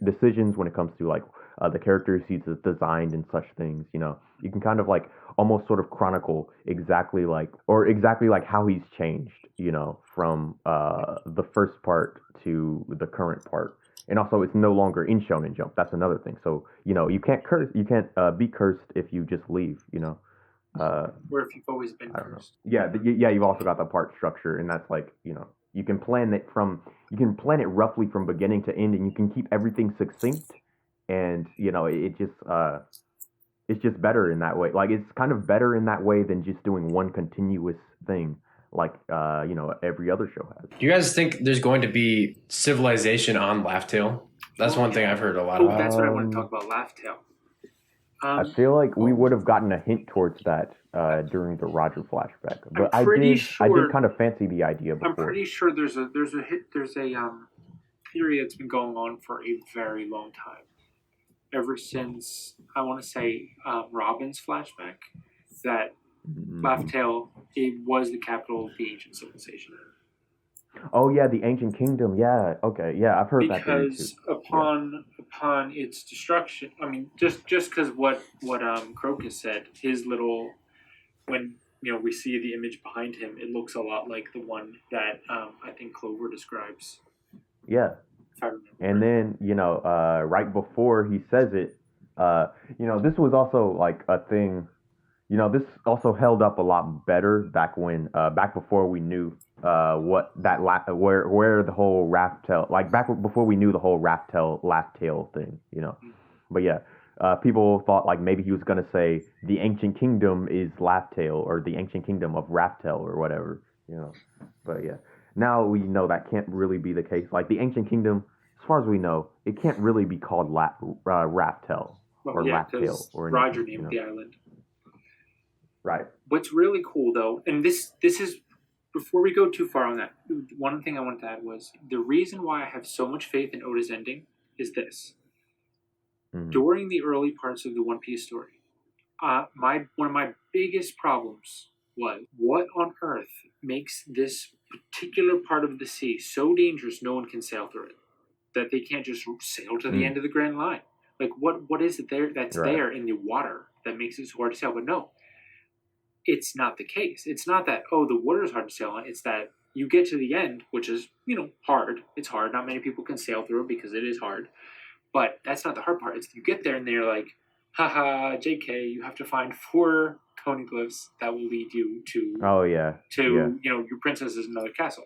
[SPEAKER 2] decisions when it comes to like the characters he's designed and such things. You can kind of like almost sort of chronicle exactly like how he's changed. From the first part to the current part. And also, it's no longer in Shonen Jump. That's another thing. So, you can't curse. You can't be cursed if you just leave.
[SPEAKER 1] Or if you've always been
[SPEAKER 2] I don't know.
[SPEAKER 1] cursed.
[SPEAKER 2] Yeah, you've also got the part structure, and that's like, you can plan it roughly from beginning to end, and you can keep everything succinct, and it's just better in that way. Like, it's kind of better in that way than just doing one continuous thing, like every other show has.
[SPEAKER 3] Do you guys think there's going to be civilization on Laugh Tale? That's one thing I've heard a lot
[SPEAKER 1] Oh,
[SPEAKER 3] about.
[SPEAKER 1] that's what I want to talk about, Laugh Tale.
[SPEAKER 2] I feel like we would have gotten a hint towards that during the Roger flashback, but
[SPEAKER 1] I'm pretty sure,
[SPEAKER 2] I did kind of fancy the idea before.
[SPEAKER 1] I'm pretty sure there's a theory that's been going on for a very long time, ever since I want to say Robin's flashback, that Laugh Tale, it was the capital of the ancient civilization.
[SPEAKER 2] Oh yeah, the ancient kingdom. Yeah, okay, yeah, I've heard that theory too.
[SPEAKER 1] Because upon its destruction, I mean, just because what Crocus said, his little, when we see the image behind him, it looks a lot like the one that I think Clover describes.
[SPEAKER 2] Yeah.
[SPEAKER 1] If I remember.
[SPEAKER 2] And then right before he says it, this was also like a thing. This also held up a lot better back before we knew what that where the whole Laugh Tale, like back before we knew the whole Laugh Tale thing, But yeah, people thought like maybe he was gonna say the ancient kingdom is Laugh Tale, or the ancient kingdom of Raftel, or whatever, But yeah, now we know that can't really be the case. Like the ancient kingdom, as far as we know, it can't really be called Raftel or Laugh Tale or anything,
[SPEAKER 1] Roger named the island.
[SPEAKER 2] Right.
[SPEAKER 1] What's really cool though, and this is, before we go too far on that, one thing I wanted to add was the reason why I have so much faith in Oda's ending is this. Mm-hmm. During the early parts of the One Piece story, one of my biggest problems was what on earth makes this particular part of the sea so dangerous no one can sail through it, that they can't just sail to the end of the Grand Line. Like what is it there that's there in the water that makes it so hard to sail? But no, it's not the case. It's not that, the water is hard to sail on. It's that you get to the end, which is, hard. It's hard. Not many people can sail through it because it is hard. But that's not the hard part. It's you get there and they're like, haha, JK, you have to find 4 coniglyphs that will lead you to your princess's another castle.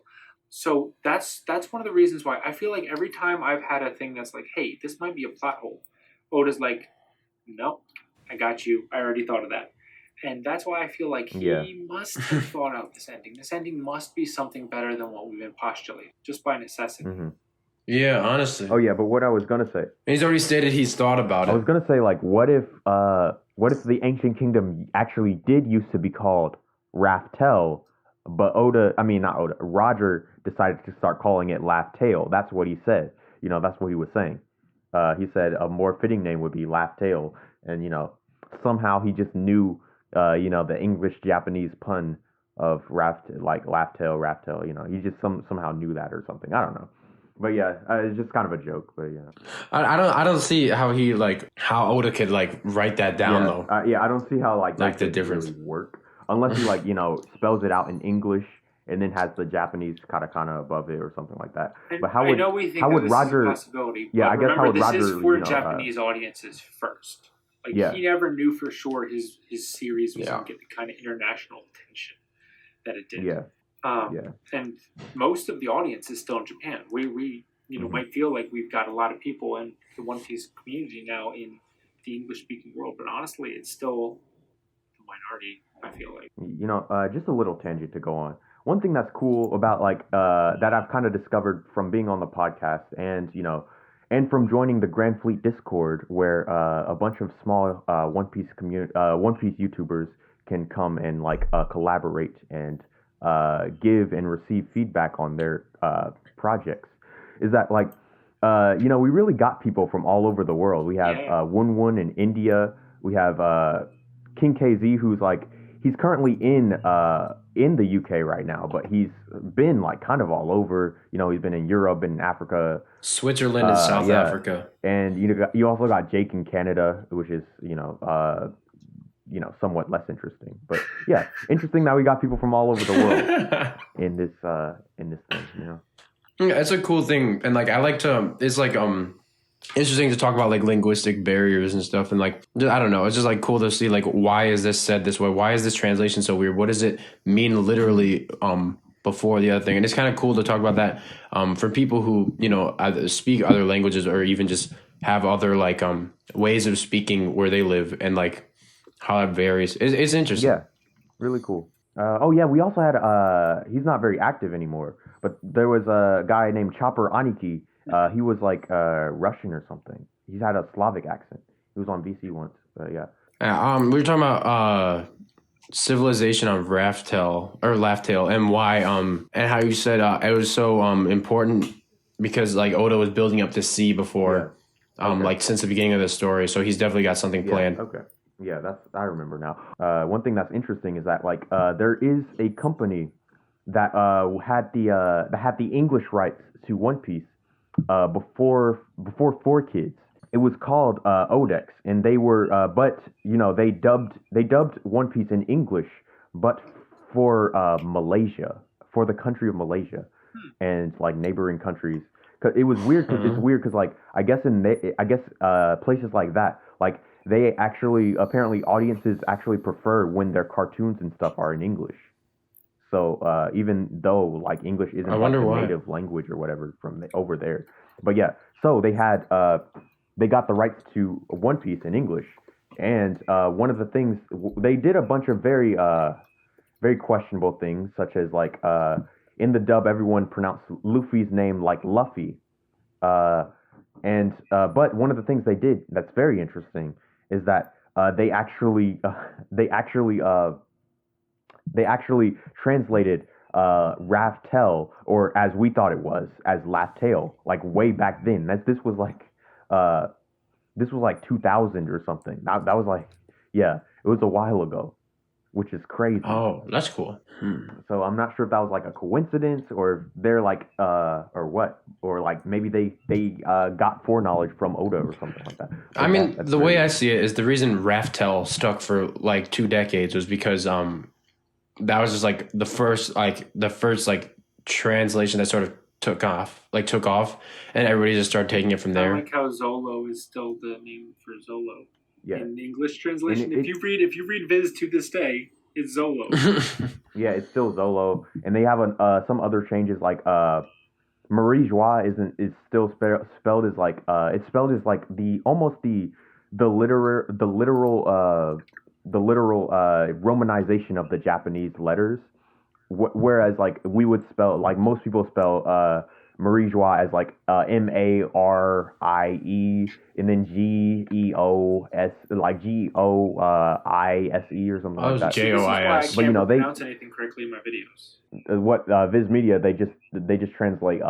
[SPEAKER 1] So that's one of the reasons why I feel like every time I've had a thing that's like, hey, this might be a plot hole, Oda's like, no, I got you. I already thought of that. And that's why I feel like he must have thought out this ending. This ending must be something better than what we've been postulating, just by necessity.
[SPEAKER 2] Mm-hmm.
[SPEAKER 3] Yeah, honestly.
[SPEAKER 2] Oh yeah, but what I was gonna say,
[SPEAKER 3] he's already stated he's thought about it.
[SPEAKER 2] I was gonna say, like, what if the ancient kingdom actually did used to be called Raftel, but Roger decided to start calling it Laugh Tale. That's what he said. That's what he was saying. He said a more fitting name would be Laugh Tale, and somehow he just knew. The English-Japanese pun of Laugh Tale. He just somehow knew that or something. I don't know. But yeah, it's just kind of a joke. But yeah,
[SPEAKER 3] I don't see how he how Oda could write that down though.
[SPEAKER 2] I don't see how that
[SPEAKER 3] the difference
[SPEAKER 2] really work unless he spells it out in English and then has the Japanese katakana above it or something like that.
[SPEAKER 1] And
[SPEAKER 2] but how would Roger?
[SPEAKER 1] Is a possibility,
[SPEAKER 2] yeah, I guess how would Roger?
[SPEAKER 1] This is for Japanese audiences first. He never knew for sure his series was going to get the kind of international attention that it did. And most of the audience is still in Japan. We might feel like we've got a lot of people in the One Piece community now in the English-speaking world, but honestly, it's still the minority, I feel like.
[SPEAKER 2] Just a little tangent to go on. One thing that's cool about that I've kind of discovered from being on the podcast and from joining the Grand Fleet Discord, where a bunch of small One Piece YouTubers can come and collaborate and give and receive feedback on their projects, is that we really got people from all over the world. We have Wun in India. We have King KZ, who's he's currently in the UK right now, but he's been kind of all over. He's been in Europe and Africa,
[SPEAKER 3] Switzerland, and South Africa.
[SPEAKER 2] And you also got Jake in Canada, which is somewhat less interesting. But yeah, interesting that we got people from all over the world in this thing.
[SPEAKER 3] Yeah, it's a cool thing, and I like to. It's interesting to talk about like linguistic barriers and stuff, and like I don't know, it's just like cool to see like why is this said this way? Why is this translation so weird? What does it mean literally before the other thing? And it's kind of cool to talk about that for people who either speak other languages or even just have other like ways of speaking where they live and like how it varies. It's interesting.
[SPEAKER 2] Yeah, really cool. Oh yeah, we also had he's not very active anymore, but there was a guy named Chopper Aniki. He was like Russian or something. He had a Slavic accent. He was on VC once. Yeah.
[SPEAKER 3] We were talking about civilization on Laugh-Tale and why and how you said it was so important because like Oda was building up to sea before
[SPEAKER 2] Okay.
[SPEAKER 3] like since the beginning of the story, so he's definitely got something planned.
[SPEAKER 2] Okay. Yeah, I remember now. One thing that's interesting is that like there is a company that had the English rights to One Piece before 4 Kids. It was called Odex, and they were but they dubbed One Piece in English, but for Malaysia, for the country of Malaysia, and like neighboring countries. Cause it was weird. Cause it's weird. Cause like I guess places like that, like they actually apparently audiences actually prefer when their cartoons and stuff are in English. So even though like English isn't
[SPEAKER 3] I
[SPEAKER 2] like
[SPEAKER 3] wonder
[SPEAKER 2] the
[SPEAKER 3] why.
[SPEAKER 2] native language or whatever from over there, but yeah, so they got the rights to One Piece in English, and one of the things they did a bunch of very questionable things, such as like in the dub everyone pronounced Luffy's name like Luffy, uh, and but one of the things they did that's very interesting is that they actually translated Raftel, or as we thought it was, as Laugh-Tale, like way back then. Uh, this was like 2000 or something. That was like, yeah, it was a while ago, which is crazy.
[SPEAKER 3] Oh, that's cool.
[SPEAKER 2] So I'm not sure if that was like a coincidence or if they're like or what, or like maybe they got foreknowledge from Oda or something like that.
[SPEAKER 3] I
[SPEAKER 2] But
[SPEAKER 3] mean,
[SPEAKER 2] that's
[SPEAKER 3] the way
[SPEAKER 2] very
[SPEAKER 3] I see it is the reason Raftel stuck for like 2 decades was because that was just like the first like translation that sort of took off, and everybody just started taking it from
[SPEAKER 1] I
[SPEAKER 3] there.
[SPEAKER 1] like how Zolo is still the name for Zolo
[SPEAKER 2] yeah.
[SPEAKER 1] in the English translation.
[SPEAKER 2] And
[SPEAKER 1] If you read Viz to this day, it's Zolo.
[SPEAKER 2] Yeah, it's still Zolo, and they have some other changes like Marie Joie is still spelled as like it's spelled as like the literal romanization of the Japanese letters, whereas like we would spell like most people spell Marie Joie as like Marie and then Geos like Goise or something
[SPEAKER 3] Oh,
[SPEAKER 2] like that.
[SPEAKER 3] J-
[SPEAKER 1] This is why I
[SPEAKER 3] JOIS.
[SPEAKER 1] can't
[SPEAKER 2] But you know they
[SPEAKER 1] pronounce anything correctly in my videos.
[SPEAKER 2] what Viz Media they just translate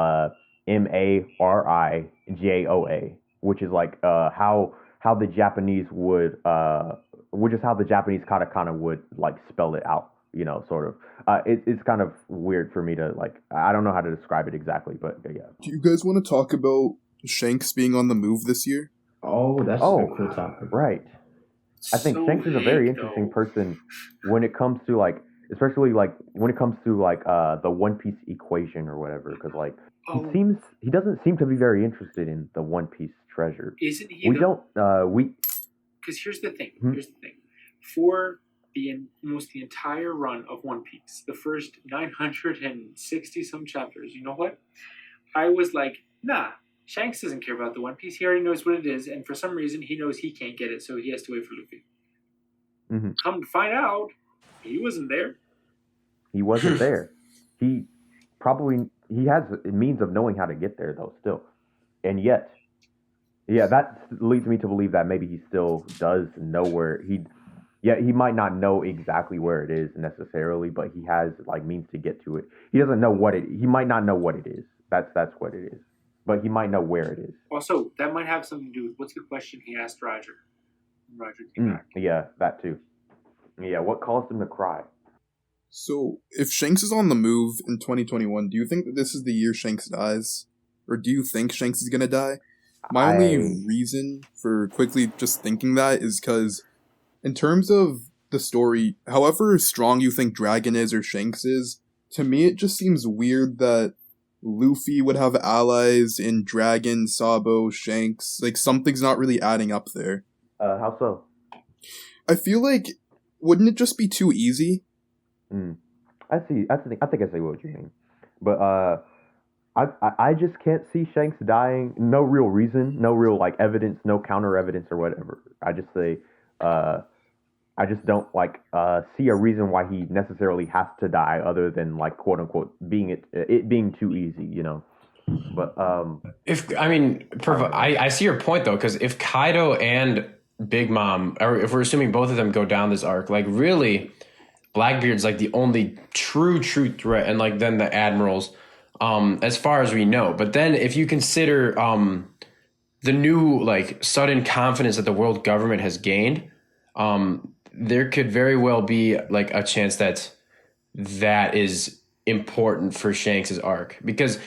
[SPEAKER 2] Marijoa, which is like how the Japanese would which is how the Japanese kind of would like spell it out, sort of. It's kind of weird for me to like I don't know how to describe it exactly, but yeah.
[SPEAKER 4] Do you guys want to talk about Shanks being on the move this year?
[SPEAKER 3] Oh, that's
[SPEAKER 2] Oh,
[SPEAKER 3] a cool topic.
[SPEAKER 2] right. I think
[SPEAKER 1] So
[SPEAKER 2] Shanks is a very
[SPEAKER 1] big,
[SPEAKER 2] interesting
[SPEAKER 1] though.
[SPEAKER 2] person when it comes to like, especially like when it comes to like the One Piece equation or whatever, because like
[SPEAKER 1] Oh,
[SPEAKER 2] he doesn't seem to be very interested in the One Piece treasure.
[SPEAKER 1] isn't he?
[SPEAKER 2] We don't we
[SPEAKER 1] Because here's the thing.
[SPEAKER 2] Hmm?
[SPEAKER 1] Here's the thing. For almost the entire run of One Piece, the first 960 some chapters, you know what? I was like, nah. Shanks doesn't care about the One Piece. He already knows what it is, and for some reason, he knows he can't get it, so he has to wait for Luffy.
[SPEAKER 2] Mhm.
[SPEAKER 1] Come to find out, he wasn't there.
[SPEAKER 2] he wasn't there. He he has a means of knowing how to get there though still, and yet yeah, that leads me to believe that maybe he still does know where he might not know exactly where it is necessarily, but he has like means to get to it. He doesn't know he might not know what it is. That's what it is. But he might know where it is.
[SPEAKER 1] Also, that might have something to do with what's the question he asked Roger. Roger came back.
[SPEAKER 2] Yeah, that too. Yeah, what caused him to cry?
[SPEAKER 4] So, if Shanks is on the move in 2021, do you think that this is the year Shanks dies? Or do you think Shanks is gonna die? My only reason for quickly just thinking that is because, in terms of the story, however strong you think Dragon is or Shanks is, to me it just seems weird that Luffy would have allies in Dragon, Sabo, Shanks. Like, something's not really adding up there.
[SPEAKER 2] How so?
[SPEAKER 4] I feel like, wouldn't it just be too easy?
[SPEAKER 2] I see. I think I see what you mean, but I just can't see Shanks dying. No real reason, no real like evidence, no counter evidence or whatever. I just say, I just don't like see a reason why he necessarily has to die, other than like quote unquote being it being too easy, you know. But
[SPEAKER 3] I see your point though, because if Kaido and Big Mom, or if we're assuming both of them go down this arc, like really, Blackbeard's like the only true threat, and like then the admirals, as far as we know. But then if you consider the new like sudden confidence that the world government has gained, there could very well be like a chance that is important for Shanks's arc, because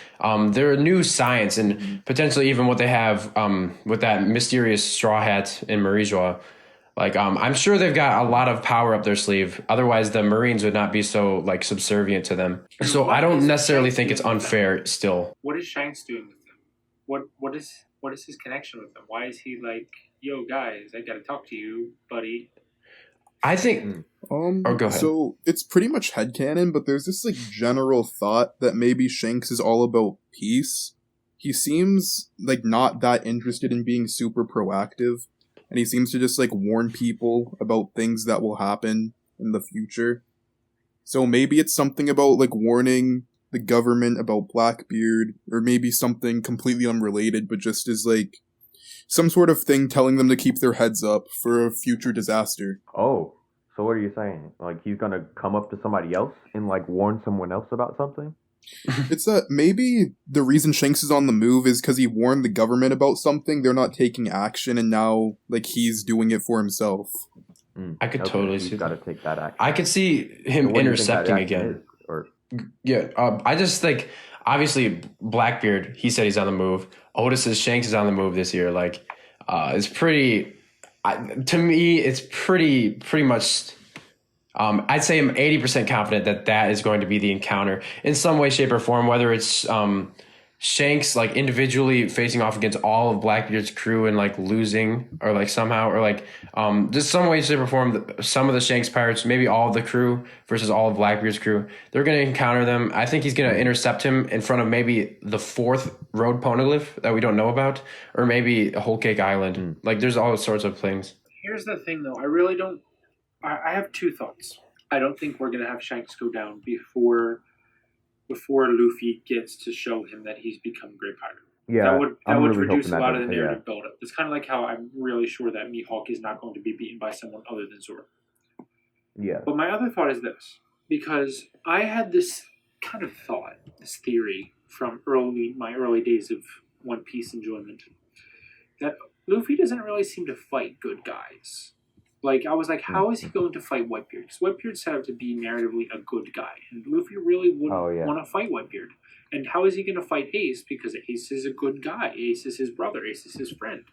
[SPEAKER 3] there are new science and potentially even what they have with that mysterious straw hat in Marijois. Like, I'm sure they've got a lot of power up their sleeve. Otherwise, the Marines would not be so like subservient to them. So I don't necessarily think it's unfair. Still,
[SPEAKER 1] What is Shanks doing with them? What is his connection with them? Why is he like, yo guys, I gotta talk to you, buddy?
[SPEAKER 3] I think. Go ahead.
[SPEAKER 4] So it's pretty much headcanon, but there's this like general thought that maybe Shanks is all about peace. He seems like not that interested in being super proactive, and he seems to just like warn people about things that will happen in the future. So maybe it's something about like warning the government about Blackbeard, or maybe something completely unrelated, but just as like some sort of thing telling them to keep their heads up for a future disaster.
[SPEAKER 2] oh, so what are you saying? Like he's gonna come up to somebody else and like warn someone else about something?
[SPEAKER 4] It's that maybe the reason Shanks is on the move is because he warned the government about something, they're not taking action, and now like he's doing it for himself.
[SPEAKER 3] I could totally see
[SPEAKER 2] He's got to take that action.
[SPEAKER 3] I could see
[SPEAKER 2] So
[SPEAKER 3] him
[SPEAKER 2] what do you think that
[SPEAKER 3] intercepting
[SPEAKER 2] action
[SPEAKER 3] again.
[SPEAKER 2] is? Or
[SPEAKER 3] Yeah, I just think obviously Blackbeard. He said he's on the move. Otis says Shanks is on the move this year. Like, it's pretty. To me, it's pretty much. I'd say I'm 80% confident that is going to be the encounter in some way, shape, or form. Whether it's Shanks like individually facing off against all of Blackbeard's crew and like losing, or like somehow, or like just some way, shape, or form. Some of the Shanks pirates, maybe all of the crew versus all of Blackbeard's crew, they're going to encounter them. I think he's going to intercept him in front of maybe the 4th road poneglyph that we don't know about, or maybe Whole Cake Island. Like, there's all sorts of things.
[SPEAKER 1] Here's the thing, though. I really don't. I have two thoughts. I don't think we're gonna have Shanks go down before Luffy gets to show him that he's become Great Pirate.
[SPEAKER 2] yeah,
[SPEAKER 1] That
[SPEAKER 2] I'm
[SPEAKER 1] would
[SPEAKER 2] really
[SPEAKER 1] reduce
[SPEAKER 2] hoping
[SPEAKER 1] a
[SPEAKER 2] that
[SPEAKER 1] lot of the
[SPEAKER 2] doesn't-
[SPEAKER 1] narrative buildup. It's kind of like how I'm really sure that Mihawk is not going to be beaten by someone other than Zoro.
[SPEAKER 2] Yeah.
[SPEAKER 1] But my other thought is this, because I had this kind of thought, this theory from my early days of One Piece enjoyment, that Luffy doesn't really seem to fight good guys. Like, I was like, how is he going to fight Whitebeard? Because Whitebeard set out to be narratively a good guy, and Luffy really wouldn't want to fight Whitebeard. And how is he going to fight Ace? Because Ace is a good guy. Ace is his brother. Ace is his friend.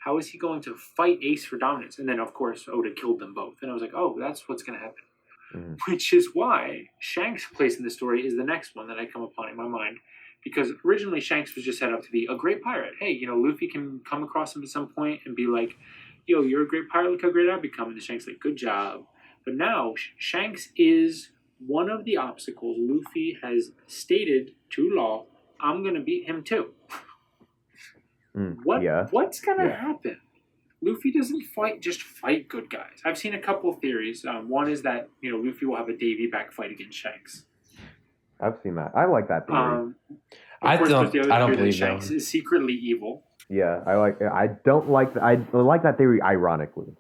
[SPEAKER 1] How is he going to fight Ace for dominance? And then, of course, Oda killed them both. And I was like, oh, that's what's going to happen. Which is why Shanks' place in the story is the next one that I come upon in my mind. Because originally Shanks was just set up to be a great pirate. Hey, Luffy can come across him at some point and be like, yo, you're a great pirate, look how great I've become. And the Shanks like, good job. But now, Shanks is one of the obstacles Luffy has stated to Law, I'm going to beat him too. What's going to happen? Luffy doesn't just fight good guys. I've seen a couple of theories. One is that, Luffy will have a Davy back fight against Shanks.
[SPEAKER 2] I've seen that. I like that theory.
[SPEAKER 3] I don't believe that.
[SPEAKER 1] Shanks is secretly evil.
[SPEAKER 2] Yeah, I like that theory ironically.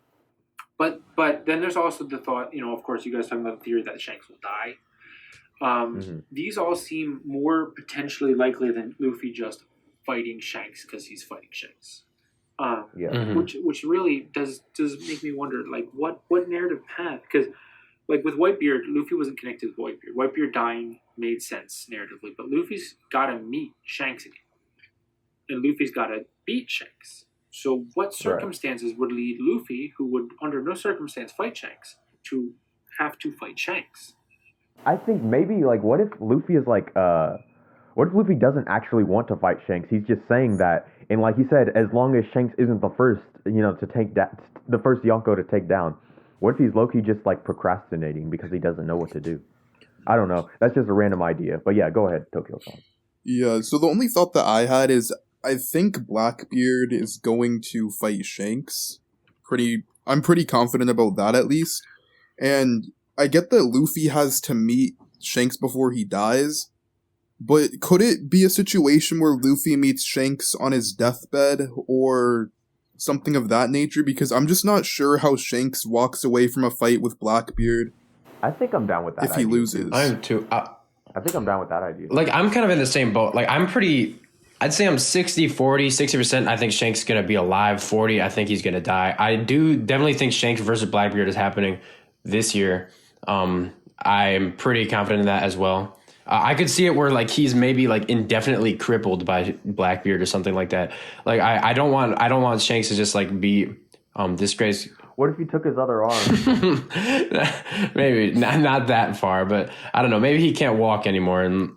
[SPEAKER 1] But then there's also the thought, of course, you guys talking about the theory that Shanks will die. These all seem more potentially likely than Luffy just fighting Shanks because he's fighting Shanks. Which really does make me wonder, like, what narrative path? Because, like, with Whitebeard, Luffy wasn't connected with Whitebeard. Whitebeard dying made sense narratively, but Luffy's got to meet Shanks again. And Luffy's got to beat Shanks. So what circumstances would lead Luffy, who would under no circumstance fight Shanks, to have to fight Shanks?
[SPEAKER 2] I think maybe, like, what if Luffy is like What if Luffy doesn't actually want to fight Shanks? He's just saying that, and like he said, as long as Shanks isn't the first, to take that, the first Yonko to take down. What if he's low-key just like procrastinating because he doesn't know what to do? I don't know. That's just a random idea. But yeah, go ahead, Tokyo-san.
[SPEAKER 4] Yeah, so the only thought that I had is I think Blackbeard is going to fight Shanks. I'm pretty confident about that at least. And I get that Luffy has to meet Shanks before he dies, but could it be a situation where Luffy meets Shanks on his deathbed or something of that nature? Because I'm just not sure how Shanks walks away from a fight with Blackbeard
[SPEAKER 2] I think I'm down with that
[SPEAKER 4] if he
[SPEAKER 2] idea,
[SPEAKER 4] loses.
[SPEAKER 2] too.
[SPEAKER 3] I'm too.
[SPEAKER 2] I think I'm down with that idea.
[SPEAKER 3] Like, I'm kind of in the same boat. Like, I'd say I'm 60-40, 60%. I think Shanks is going to be alive. 40, I think he's going to die. I do definitely think Shanks versus Blackbeard is happening this year. I'm pretty confident in that as well. I could see it where like he's maybe like indefinitely crippled by Blackbeard or something like that. Like I don't want Shanks to just like be disgraced.
[SPEAKER 2] What if he took his other arm?
[SPEAKER 3] Maybe not that far, but I don't know. Maybe he can't walk anymore, and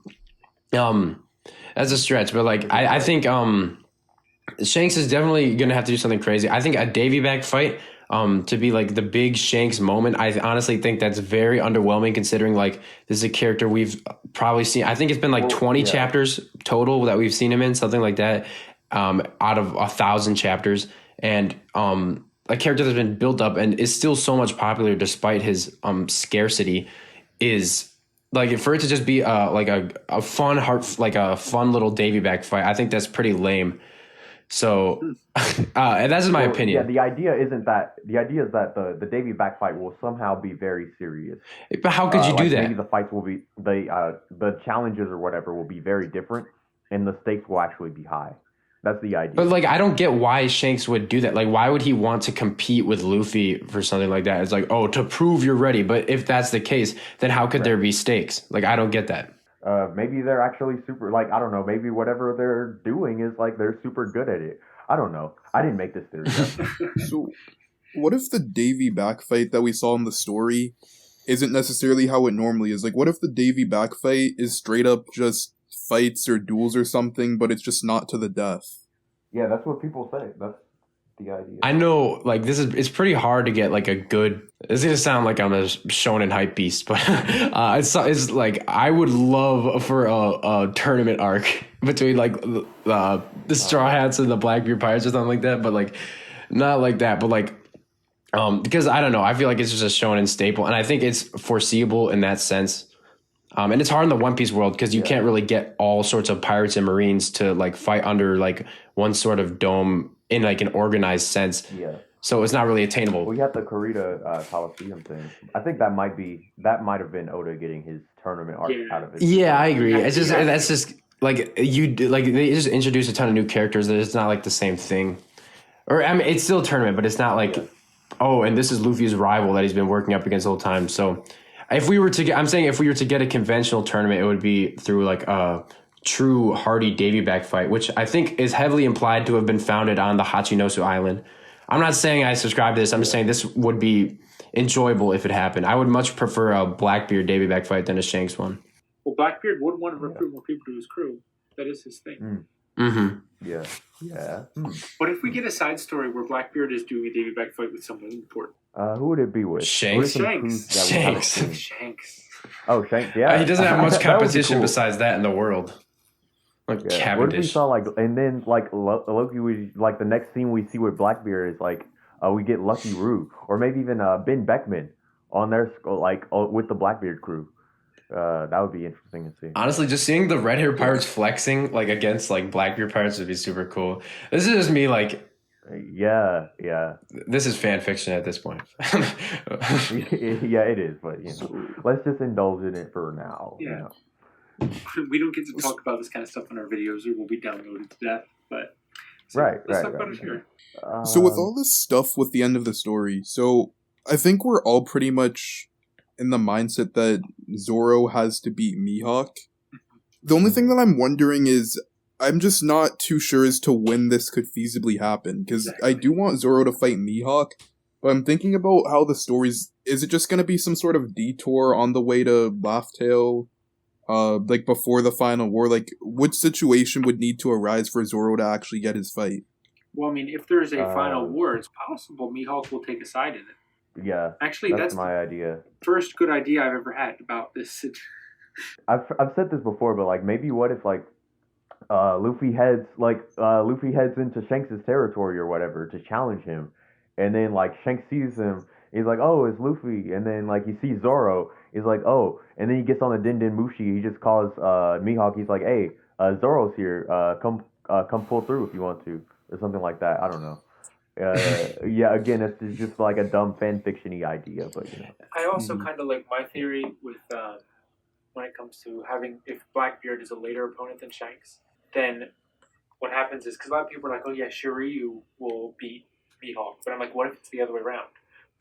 [SPEAKER 3] that's a stretch. But like I think Shanks is definitely gonna have to do something crazy. I think a Davy back fight to be like the big Shanks moment. I honestly think that's very underwhelming considering like this is a character we've probably seen. I think it's been like 20 chapters total that we've seen him in, something like that, out of 1,000 chapters, and a character that's been built up and is still so much popular despite his scarcity is like for it to just be like a fun a fun little Davy back fight. I think that's pretty lame. So and that's my opinion.
[SPEAKER 2] Yeah, the idea is that the Davy back fight will somehow be very serious.
[SPEAKER 3] But how could you do that?
[SPEAKER 2] Maybe the fights will be the challenges or whatever will be very different, and the stakes will actually be high. That's the idea.
[SPEAKER 3] But like, I don't get why Shanks would do that. Like, why would he want to compete with Luffy for something like that? It's like, oh, to prove you're ready. But if that's the case, then how could there be stakes? Like, I don't get that.
[SPEAKER 2] Maybe they're actually super, like, I don't know, maybe whatever they're doing is, like, they're super good at it. I don't know. I didn't make this theory up.
[SPEAKER 4] So, what if the Davy back fight that we saw in the story isn't necessarily how it normally is? Like, what if the Davy back fight is straight up just fights or duels or something, but it's just not to the death?
[SPEAKER 2] Yeah, that's what people say. That's the idea.
[SPEAKER 3] I know, like, it's pretty hard to get, like, a good... It's going to sound like I'm a shonen hype beast, but it's like, I would love for a tournament arc between, like, the Straw Hats and the Blackbeard Pirates or something like that, but, like, not like that, but, like, because, I don't know, I feel like it's just a shonen staple, and I think it's foreseeable in that sense. And it's hard in the One Piece world because you can't really get all sorts of pirates and marines to, like, fight under, like, one sort of dome in, like, an organized sense. Yeah. So it's not really attainable.
[SPEAKER 2] We had the Kurita Coliseum thing. I think that might have been Oda getting his tournament arc out of it.
[SPEAKER 3] Yeah, I agree. It's just that's just like they just introduce a ton of new characters that it's not like the same thing. Or I mean, it's still a tournament, but it's not like oh, and this is Luffy's rival that he's been working up against the whole time. So if we were to get a conventional tournament, it would be through like a true hardy Davy back fight, which I think is heavily implied to have been founded on the Hachinosu Island. I'm not saying I subscribe to this. I'm just saying this would be enjoyable if it happened. I would much prefer a Blackbeard Davy back fight than a Shanks one.
[SPEAKER 1] Well, Blackbeard would want to recruit more people to his crew. That is his thing.
[SPEAKER 3] Mm-hmm.
[SPEAKER 2] Yeah. Yeah.
[SPEAKER 1] What if we get a side story where Blackbeard is doing a Davy back fight with someone important?
[SPEAKER 2] Who would it be with?
[SPEAKER 3] Shanks.
[SPEAKER 1] Shanks.
[SPEAKER 2] Oh, Shanks. Yeah.
[SPEAKER 3] He doesn't have much competition besides that in the world. Like
[SPEAKER 2] What if we
[SPEAKER 3] Cavendish.
[SPEAKER 2] saw and then Loki was like the next scene we see with Blackbeard is like we get Lucky Roo or maybe even Ben Beckman on their with the Blackbeard crew. That would be interesting to see.
[SPEAKER 3] Honestly, just seeing the red hair pirates flexing like against like Blackbeard pirates would be super cool. This is just me like.
[SPEAKER 2] Yeah.
[SPEAKER 3] This is fan fiction at this point.
[SPEAKER 2] Yeah, it is, but let's just indulge in it for now.
[SPEAKER 1] Yeah. We don't get to talk about this kind of stuff on our videos, or we'll be downloaded to death. But let's talk about it here.
[SPEAKER 4] So with all this stuff with the end of the story, so I think we're all pretty much in the mindset that Zoro has to beat Mihawk. The only thing that I'm wondering is, I'm just not too sure as to when this could feasibly happen, because I do want Zoro to fight Mihawk, but I'm thinking about how the stories, is it just going to be some sort of detour on the way to Laugh Tale? like before the final war, like which situation would need to arise for Zoro to actually get his fight?
[SPEAKER 1] Well, I mean, if there's a final
[SPEAKER 2] Uh,
[SPEAKER 1] war, it's possible Mihawk will take a side in it.
[SPEAKER 2] Yeah,
[SPEAKER 1] Actually,
[SPEAKER 2] that's
[SPEAKER 1] that's the
[SPEAKER 2] my idea.
[SPEAKER 1] first good idea I've ever had about this.
[SPEAKER 2] I've said this before, but like maybe what if like Luffy heads into Shanks' territory or whatever to challenge him, and then like Shanks sees him, he's like, oh, it's Luffy, and then like he sees Zoro, he's like, oh, and then he gets on the Din Din Mushi, he just calls Mihawk, he's like, hey, Zoro's here, come pull through if you want to, or something like that. I don't know. Yeah, again, it's just like a dumb fan fiction-y idea, but you know.
[SPEAKER 1] I also
[SPEAKER 4] Mhm.
[SPEAKER 1] kind of like my theory with when it comes to having if Blackbeard is a later opponent than Shanks, then what happens is because a lot of people are like, oh yeah, Shiryu will beat Mihawk, but I'm like, what if it's the other way around?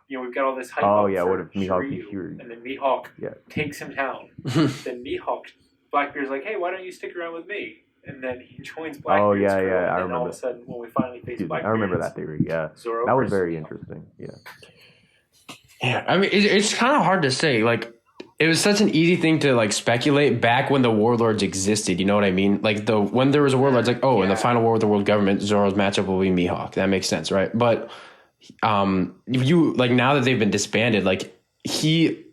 [SPEAKER 1] You know, we've got all this hype
[SPEAKER 2] Oh
[SPEAKER 1] up
[SPEAKER 2] yeah,
[SPEAKER 1] for
[SPEAKER 2] what if Mihawk beats
[SPEAKER 1] Shiryu,
[SPEAKER 2] Shuri?
[SPEAKER 1] and then Mihawk
[SPEAKER 2] Yeah.
[SPEAKER 1] takes him down. Then Mihawk, Blackbeard's like, hey, why don't you stick around with me? And then he joins Blackbeard's
[SPEAKER 2] Oh yeah,
[SPEAKER 1] crew,
[SPEAKER 2] yeah,
[SPEAKER 1] and
[SPEAKER 2] I
[SPEAKER 1] then all of
[SPEAKER 2] remember.
[SPEAKER 1] a sudden, when we finally face
[SPEAKER 2] Excuse me, I
[SPEAKER 1] Blackbeard,
[SPEAKER 2] remember
[SPEAKER 1] it's
[SPEAKER 2] that theory. Yeah,
[SPEAKER 1] Zoro
[SPEAKER 2] that was
[SPEAKER 1] versus
[SPEAKER 2] very
[SPEAKER 1] Mihawk.
[SPEAKER 2] interesting. Yeah.
[SPEAKER 3] Yeah, I mean, it's kind of hard to say. Like, it was such an easy thing to like speculate back when the warlords existed. You know what I mean? Like when there was a warlord, it's like, oh, in the
[SPEAKER 1] Yeah.
[SPEAKER 3] final war with the world government, Zoro's matchup will be Mihawk. That makes sense, right? But you like now that they've been disbanded, like he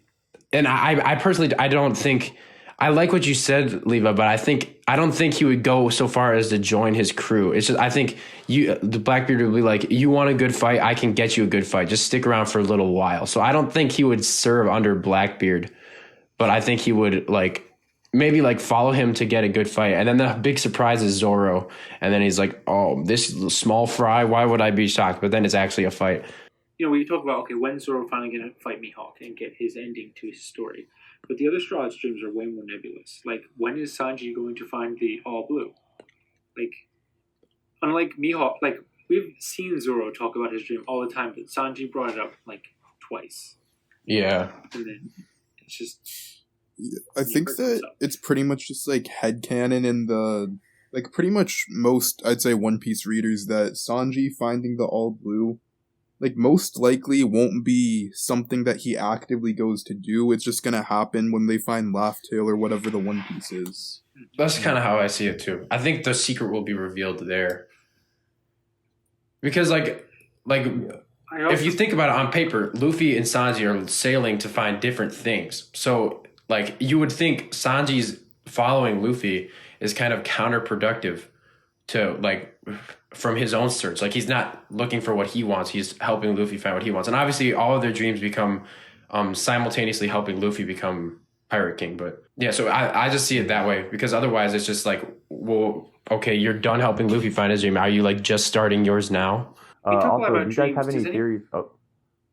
[SPEAKER 3] and I personally, I don't think. I like what you said, Leva, but I don't think he would go so far as to join his crew. It's just I think the Blackbeard would be like, you want a good fight, I can get you a good fight. Just stick around for a little while. So I don't think he would serve under Blackbeard, but I think he would like maybe like follow him to get a good fight. And then the big surprise is Zoro, and then he's like, oh, this small fry, why would I be shocked? But then it's actually a fight.
[SPEAKER 1] You know, we talk about, okay, when's Zoro finally going to fight Mihawk and get his ending to his story? But the other Straw Hats dreams are way more nebulous. Like, when is Sanji going to find the All Blue? Like, unlike Mihawk, like, we've seen Zoro talk about his dream all the time, but Sanji brought it up, like, twice.
[SPEAKER 3] Yeah.
[SPEAKER 1] And then it's just...
[SPEAKER 4] I think that it's pretty much just like headcanon in the like pretty much most I'd say One Piece readers that Sanji finding the All Blue like most likely won't be something that he actively goes to do. It's just gonna happen when they find Laugh Tale or whatever the One Piece is.
[SPEAKER 3] That's kind of how I see it too. I think the secret will be revealed there. Because like if you think about it on paper, Luffy and Sanji are sailing to find different things. So like you would think Sanji's following Luffy is kind of counterproductive to like from his own search. Like he's not looking for what he wants. He's helping Luffy find what he wants. And obviously all of their dreams become simultaneously helping Luffy become Pirate King. But yeah, so I just see it that way because otherwise it's just like, well, okay, you're done helping Luffy find his dream. Are you like just starting yours now?
[SPEAKER 1] We talk a lot
[SPEAKER 2] Also,
[SPEAKER 1] about
[SPEAKER 2] do you guys
[SPEAKER 1] dreams.
[SPEAKER 2] have any
[SPEAKER 1] Does any-
[SPEAKER 2] theories? Oh,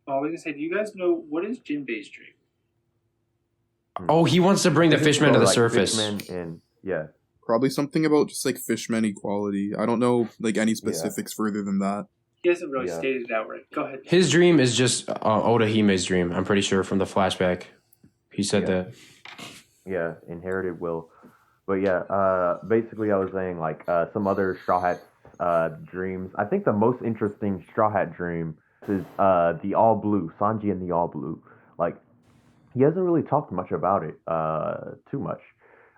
[SPEAKER 1] I was going to say, do you guys know what is Jinbei's dream?
[SPEAKER 3] Oh, he wants to bring the
[SPEAKER 2] I think
[SPEAKER 3] fishmen
[SPEAKER 2] so,
[SPEAKER 3] to the
[SPEAKER 2] like,
[SPEAKER 3] surface.
[SPEAKER 2] Fishmen and yeah,
[SPEAKER 4] Probably something about just like fishmen equality. I don't know like any specifics further than that.
[SPEAKER 1] He hasn't really
[SPEAKER 2] Yeah.
[SPEAKER 1] stated it outright. Go ahead.
[SPEAKER 3] His dream is just Oda Hime's dream. I'm pretty sure from the flashback. He said
[SPEAKER 2] Yeah.
[SPEAKER 3] that.
[SPEAKER 2] yeah, inherited will. But yeah, basically I was saying like some other Straw Hat dreams. I think the most interesting Straw Hat dream is the All Blue, Sanji and the All Blue. Like he hasn't really talked much about it, too much.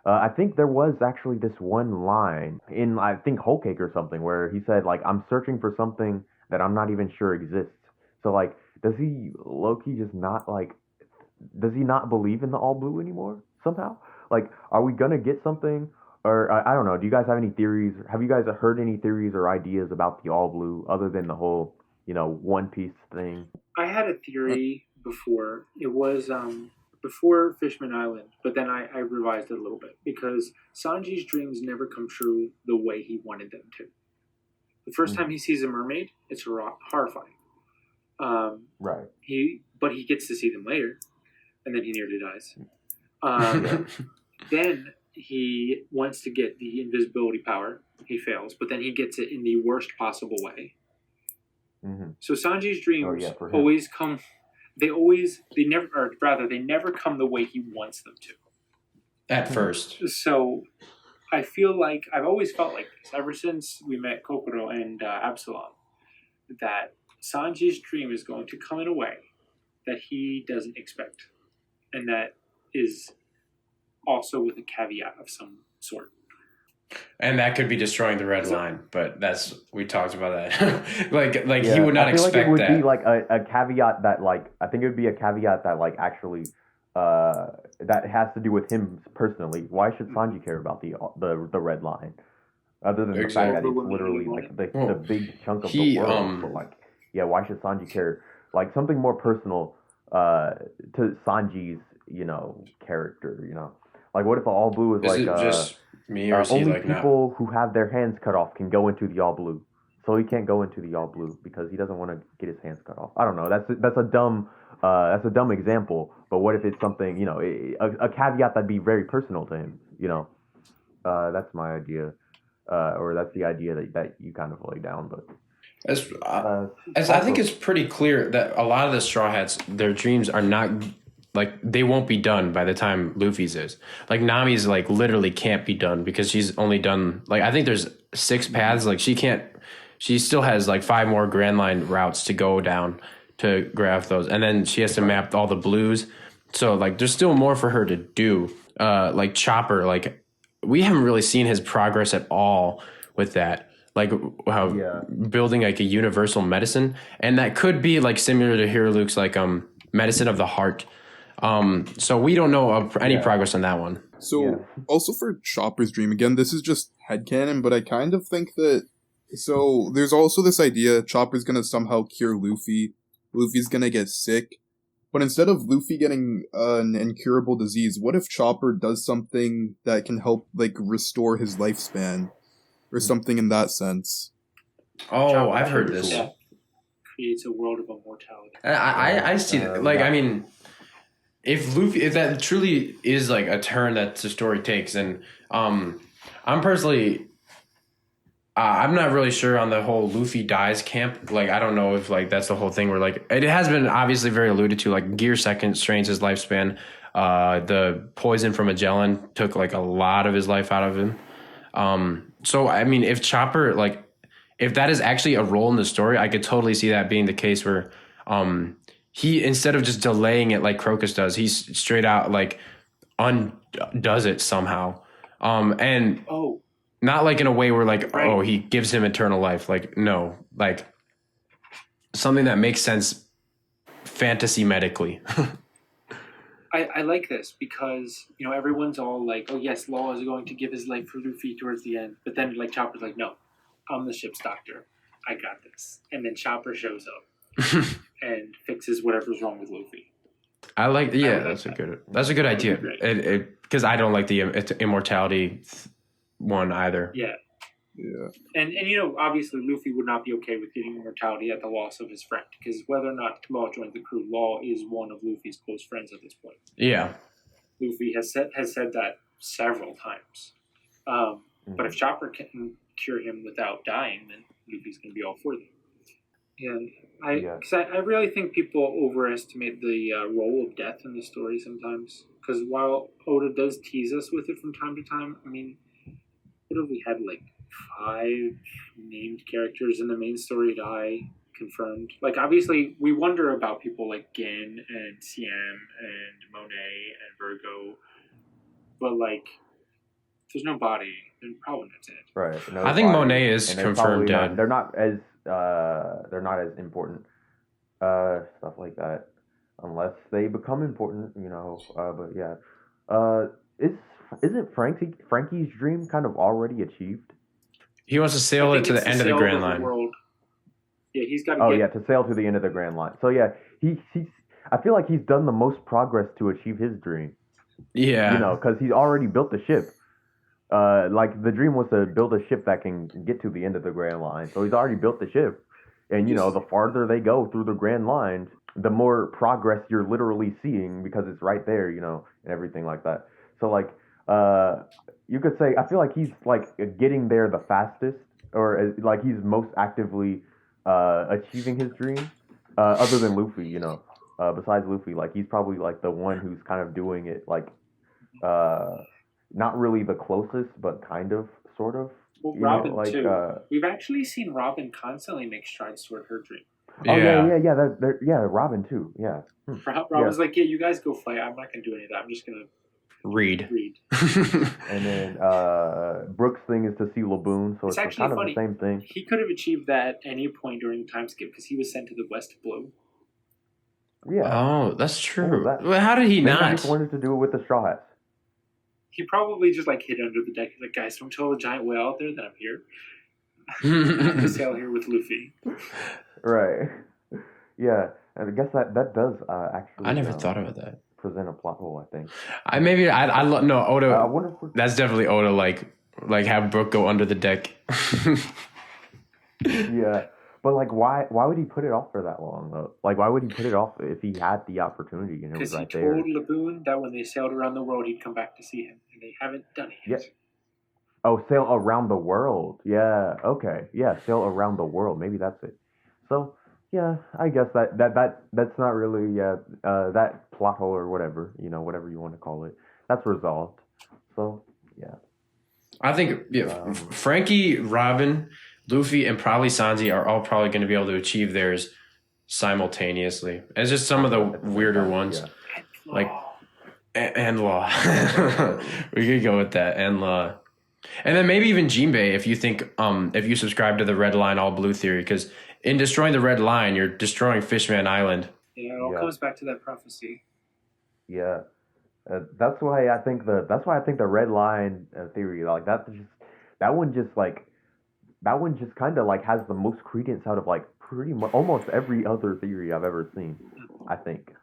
[SPEAKER 2] I think there was actually this one line in I think Whole Cake or something where he said like I'm searching for something that I'm not even sure exists. So like, does he Loki just not like? Does he not believe in the All Blue anymore somehow? Like, are we gonna get something? Or I don't know. Do you guys have any theories? Have you guys heard any theories or ideas about the All Blue other than the whole, One Piece thing?
[SPEAKER 1] I had a theory before. It was before Fishman Island, but then I revised it a little bit because Sanji's dreams never come true the way he wanted them to. The first time he sees a mermaid, it's horrifying.
[SPEAKER 2] Right.
[SPEAKER 1] But he gets to see them later, and then he nearly dies. Then he wants to get the invisibility power. He fails, but then he gets it in the worst possible way.
[SPEAKER 2] Mm-hmm.
[SPEAKER 1] So Sanji's dreams
[SPEAKER 2] for him.
[SPEAKER 1] always come. They never come the way he wants them to.
[SPEAKER 3] At first.
[SPEAKER 1] So I feel like I've always felt like this ever since we met Kokoro and Absalom, that Sanji's dream is going to come in a way that he doesn't expect, and that is also with a caveat of some sort.
[SPEAKER 3] And that could be destroying the red line, but we talked about that. like
[SPEAKER 2] Yeah,
[SPEAKER 3] he would not
[SPEAKER 2] I feel like it
[SPEAKER 3] expect
[SPEAKER 2] would
[SPEAKER 3] that.
[SPEAKER 2] be like a caveat that like I think it would be a caveat that like actually that has to do with him personally. Why should Sanji care about the red line? Other than the fact that
[SPEAKER 3] Exactly.
[SPEAKER 2] it's literally like the
[SPEAKER 3] Well,
[SPEAKER 2] big chunk of the
[SPEAKER 3] he
[SPEAKER 2] world. But like, yeah, why should Sanji care? Like something more personal to Sanji's, character, Like what if All Blue is
[SPEAKER 3] is
[SPEAKER 2] like
[SPEAKER 3] it just me or is he
[SPEAKER 2] only
[SPEAKER 3] like not?
[SPEAKER 2] people who have their hands cut off can go into the All Blue. So he can't go into the All Blue because he doesn't want to get his hands cut off. I don't know. That's a dumb example. But what if it's something, a caveat that'd be very personal to him, That's my idea. Or that's the idea that you kind of lay down. But
[SPEAKER 3] As I think it's pretty clear that a lot of the Straw Hats, their dreams are not like they won't be done by the time Luffy's is. Like Nami's like literally can't be done because she's only done like I think there's 6 paths. Like she still has like 5 more Grand Line routes to go down to graph those, and then she has to map all the blues. So like there's still more for her to do. Like Chopper, like we haven't really seen his progress at all with that. Like how building like a universal medicine, and that could be like similar to Hero Luke's like medicine of the heart. So we don't know of any progress on that one.
[SPEAKER 4] So also for Chopper's dream, again, this is just headcanon, but I kind of think that so there's also this idea Chopper's gonna somehow cure Luffy. Luffy's gonna get sick. But instead of Luffy getting an incurable disease, what if Chopper does something that can help like restore his lifespan? Or something in that sense.
[SPEAKER 3] Oh,
[SPEAKER 1] Chopper
[SPEAKER 3] I've heard this.
[SPEAKER 1] Creates a world of immortality.
[SPEAKER 3] I see that. Like, I mean, if that truly is like a turn that the story takes, and I'm personally, I'm not really sure on the whole Luffy dies camp. Like, I don't know if like that's the whole thing where like it has been obviously very alluded to. Like, Gear Second strains his lifespan. The poison from Magellan took like a lot of his life out of him. So I mean, if Chopper like, if that is actually a role in the story, I could totally see that being the case where, he instead of just delaying it like Crocus does, he's straight out like undoes it somehow, and not like in a way where like he gives him eternal life. Like no, like something that makes sense fantasy medically.
[SPEAKER 1] I like this because, everyone's all like, oh, yes, Law is going to give his life for Luffy towards the end. But then, like, Chopper's like, no, I'm the ship's doctor. I got this. And then Chopper shows up and fixes whatever's wrong with Luffy.
[SPEAKER 3] I like that's a good idea. Because I don't like the immortality one either.
[SPEAKER 1] Yeah. And obviously Luffy would not be okay with getting immortality at the loss of his friend, because whether or not Law joins the crew, Law is one of Luffy's close friends at this point.
[SPEAKER 3] Yeah.
[SPEAKER 1] Luffy has said that several times. But if Chopper can cure him without dying, then Luffy's going to be all for them. And I really think people overestimate the role of death in the story sometimes. Because while Oda does tease us with it from time to time, I mean, what have we had, like 5 named characters in the main story die confirmed? Like, obviously, we wonder about people like Gin and Siam and Monet and Virgo, but like, there's no body, then probably that's it.
[SPEAKER 2] Right. No
[SPEAKER 3] I think
[SPEAKER 2] body,
[SPEAKER 3] Monet is confirmed dead.
[SPEAKER 2] They're not as important. Stuff like that, unless they become important, But yeah, isn't Frankie's dream kind of already achieved?
[SPEAKER 3] He wants to sail it to the end of the Grand Line.
[SPEAKER 1] Yeah, he's got
[SPEAKER 2] to sail to the end of the Grand Line. So yeah, he's I feel like he's done the most progress to achieve his dream.
[SPEAKER 3] Yeah.
[SPEAKER 2] Because he's already built the ship. Like the dream was to build a ship that can get to the end of the Grand Line. So he's already built the ship. And the farther they go through the Grand Line, the more progress you're literally seeing because it's right there, and everything like that. So like you could say I feel like he's like getting there the fastest, or like he's most actively achieving his dream, other than Luffy, besides Luffy, like he's probably like the one who's kind of doing it like not really the closest, but kind of, sort of.
[SPEAKER 1] Well, Robin too. We've actually seen Robin constantly make strides toward her dream.
[SPEAKER 2] Oh yeah, Robin too. Yeah.
[SPEAKER 1] Robin's like, yeah, you guys go fight. I'm not gonna do any of that. I'm just gonna
[SPEAKER 3] Read.
[SPEAKER 2] And then Brooks' thing is to see Laboon, so
[SPEAKER 1] It's
[SPEAKER 2] it's
[SPEAKER 1] actually
[SPEAKER 2] kind of
[SPEAKER 1] funny.
[SPEAKER 2] the same thing.
[SPEAKER 1] He could have achieved that any point during the time skip because he was sent to the West Blue.
[SPEAKER 2] Yeah.
[SPEAKER 3] Oh, that's true.
[SPEAKER 2] that-
[SPEAKER 3] Well, how did he
[SPEAKER 2] Maybe
[SPEAKER 3] not?
[SPEAKER 2] he just wanted to do it with the Straw Hats.
[SPEAKER 1] He probably just like hid under the deck. He's like, guys, don't tell a giant whale out there that I'm here. I'm gonna sail here with Luffy.
[SPEAKER 2] Right. Yeah. And I guess that does actually.
[SPEAKER 3] I never thought about that.
[SPEAKER 2] Present a plot hole, I think.
[SPEAKER 3] No, Oda.
[SPEAKER 2] I wonder if
[SPEAKER 3] That's definitely Oda. Like have Brook go under the deck.
[SPEAKER 2] Yeah, but like, why would he put it off for that long though? Like, why would he put it off if he had the opportunity and it was
[SPEAKER 1] Because
[SPEAKER 2] right
[SPEAKER 1] he
[SPEAKER 2] there?
[SPEAKER 1] told Laboon that when they sailed around the world, he'd come back to see him, and they haven't done it yet.
[SPEAKER 2] Yeah. Oh, sail around the world. Yeah. Okay. Yeah, sail around the world. Maybe that's it. So yeah, I guess that's not really that plot hole or whatever whatever you want to call it. That's resolved. So yeah.
[SPEAKER 3] I think Frankie, Robin, Luffy, and probably Sanji are all probably going to be able to achieve theirs simultaneously. It's just some of the weirder ones, like and Law. We could go with that and Law, and then maybe even Jinbei if you think if you subscribe to the Red Line All Blue theory, because in destroying the Red Line, you're destroying Fishman Island.
[SPEAKER 1] Yeah, it all comes back to that prophecy.
[SPEAKER 2] Yeah. That's why I think the red line theory, like that one just kind of like has the most credence out of like pretty much almost every other theory I've ever seen, I think.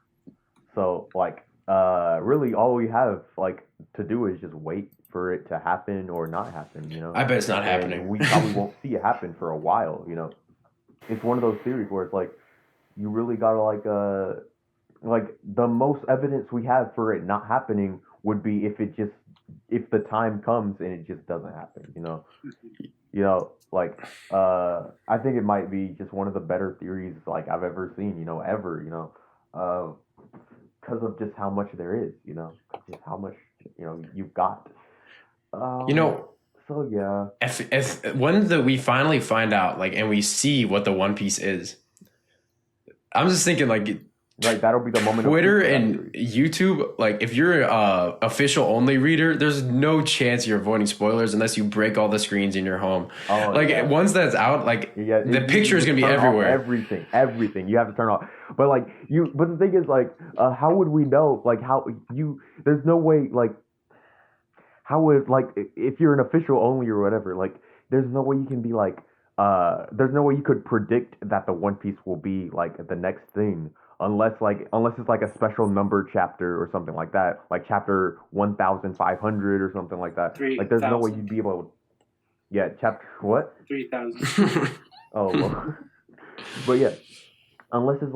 [SPEAKER 2] So like really all we have like to do is just wait for it to happen or not happen,
[SPEAKER 3] I bet it's not
[SPEAKER 2] And
[SPEAKER 3] happening.
[SPEAKER 2] we probably won't see it happen for a while, It's one of those theories where it's like you really gotta like the most evidence we have for it not happening would be if the time comes and it just doesn't happen, like I think it might be just one of the better theories like I've ever seen, ever, because of just how much there is, just how much you've got. So yeah.
[SPEAKER 3] If when we finally find out and we see what the One Piece is, I'm just thinking
[SPEAKER 2] Right, that'll be the moment.
[SPEAKER 3] Twitter and YouTube, if you're a official only reader, there's no chance you're avoiding spoilers unless you break all the screens in your home. Once that's out, the picture is gonna be everywhere.
[SPEAKER 2] Everything you have to turn off. But but the thing is, how would we know? There's no way. How would if you're an official only or whatever? There's no way you can be there's no way you could predict that the One Piece will be the next thing. Unless it's a special number chapter or something like that, like chapter 1,500 or something like that.
[SPEAKER 1] 3,
[SPEAKER 2] there's no way you'd be able to. Yeah, chapter what?
[SPEAKER 1] 3,000.
[SPEAKER 2] Oh, well. But yeah, unless it's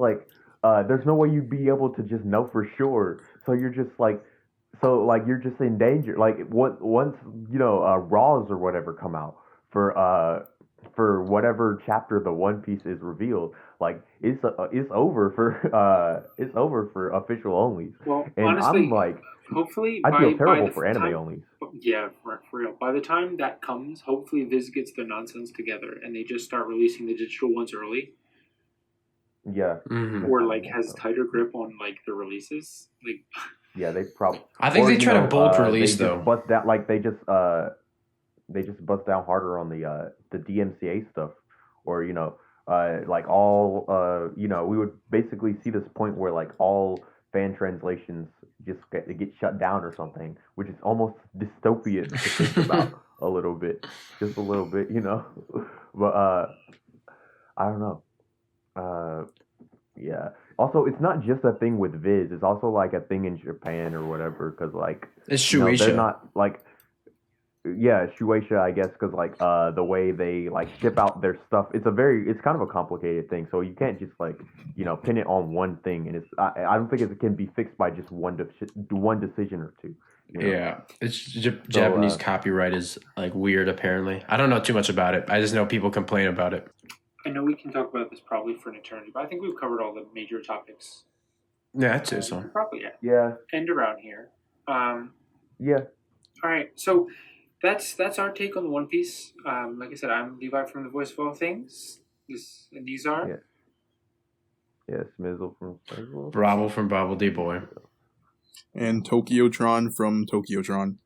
[SPEAKER 2] there's no way you'd be able to just know for sure. So you're just you're just in danger. Once Raws or whatever come out for whatever chapter the One Piece is revealed, it's over for official onlys.
[SPEAKER 1] Well,
[SPEAKER 2] and
[SPEAKER 1] honestly,
[SPEAKER 2] I'm
[SPEAKER 1] hopefully
[SPEAKER 2] I feel terrible
[SPEAKER 1] by
[SPEAKER 2] for anime onlys.
[SPEAKER 1] Yeah, for real. By the time that comes, hopefully Viz gets their nonsense together and they just start releasing the digital ones early.
[SPEAKER 2] Yeah.
[SPEAKER 3] Mm-hmm.
[SPEAKER 1] Or has tighter grip on the releases.
[SPEAKER 2] Yeah, they probably.
[SPEAKER 3] I think they try to bulk release
[SPEAKER 2] they
[SPEAKER 3] though.
[SPEAKER 2] Just bust down they just bust down harder on the DMCA stuff, or we would basically see this point where all fan translations just get shut down or something, which is almost dystopian to think about a little bit, just a little bit, But I don't know. Yeah. Also, it's not just a thing with Viz. It's also a thing in Japan or whatever, because
[SPEAKER 3] it's Shueisha.
[SPEAKER 2] They're not yeah, Shueisha, I guess, because the way they ship out their stuff, it's kind of a complicated thing. So you can't just pin it on one thing, and I don't think it can be fixed by just one decision or two.
[SPEAKER 3] Yeah, it's Japanese copyright is weird. Apparently, I don't know too much about it. I just know people complain about it.
[SPEAKER 1] I know we can talk about this probably for an eternity, but I think we've covered all the major topics.
[SPEAKER 3] Yeah, I'd say so.
[SPEAKER 1] Probably
[SPEAKER 2] Yeah.
[SPEAKER 1] End around here.
[SPEAKER 2] Yeah.
[SPEAKER 1] All right, so that's our take on the One Piece. Like I said, I'm Levi from The Voice of All Things. These are.
[SPEAKER 2] Yeah. Yeah, Smizzle from
[SPEAKER 3] Bravo from Bobble D Boy.
[SPEAKER 4] and Tokyotron from Tokyotron.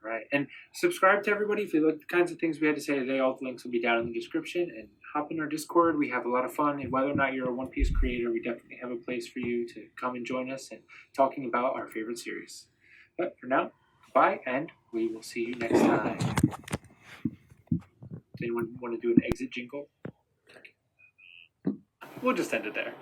[SPEAKER 1] Right. And subscribe to everybody if you like the kinds of things we had to say today. All the links will be down in the description. And hop in our Discord. We have a lot of fun. And whether or not you're a One Piece creator, we definitely have a place for you to come and join us and talking about our favorite series. But for now, bye, and we will see you next time. Does anyone want to do an exit jingle? We'll just end it there.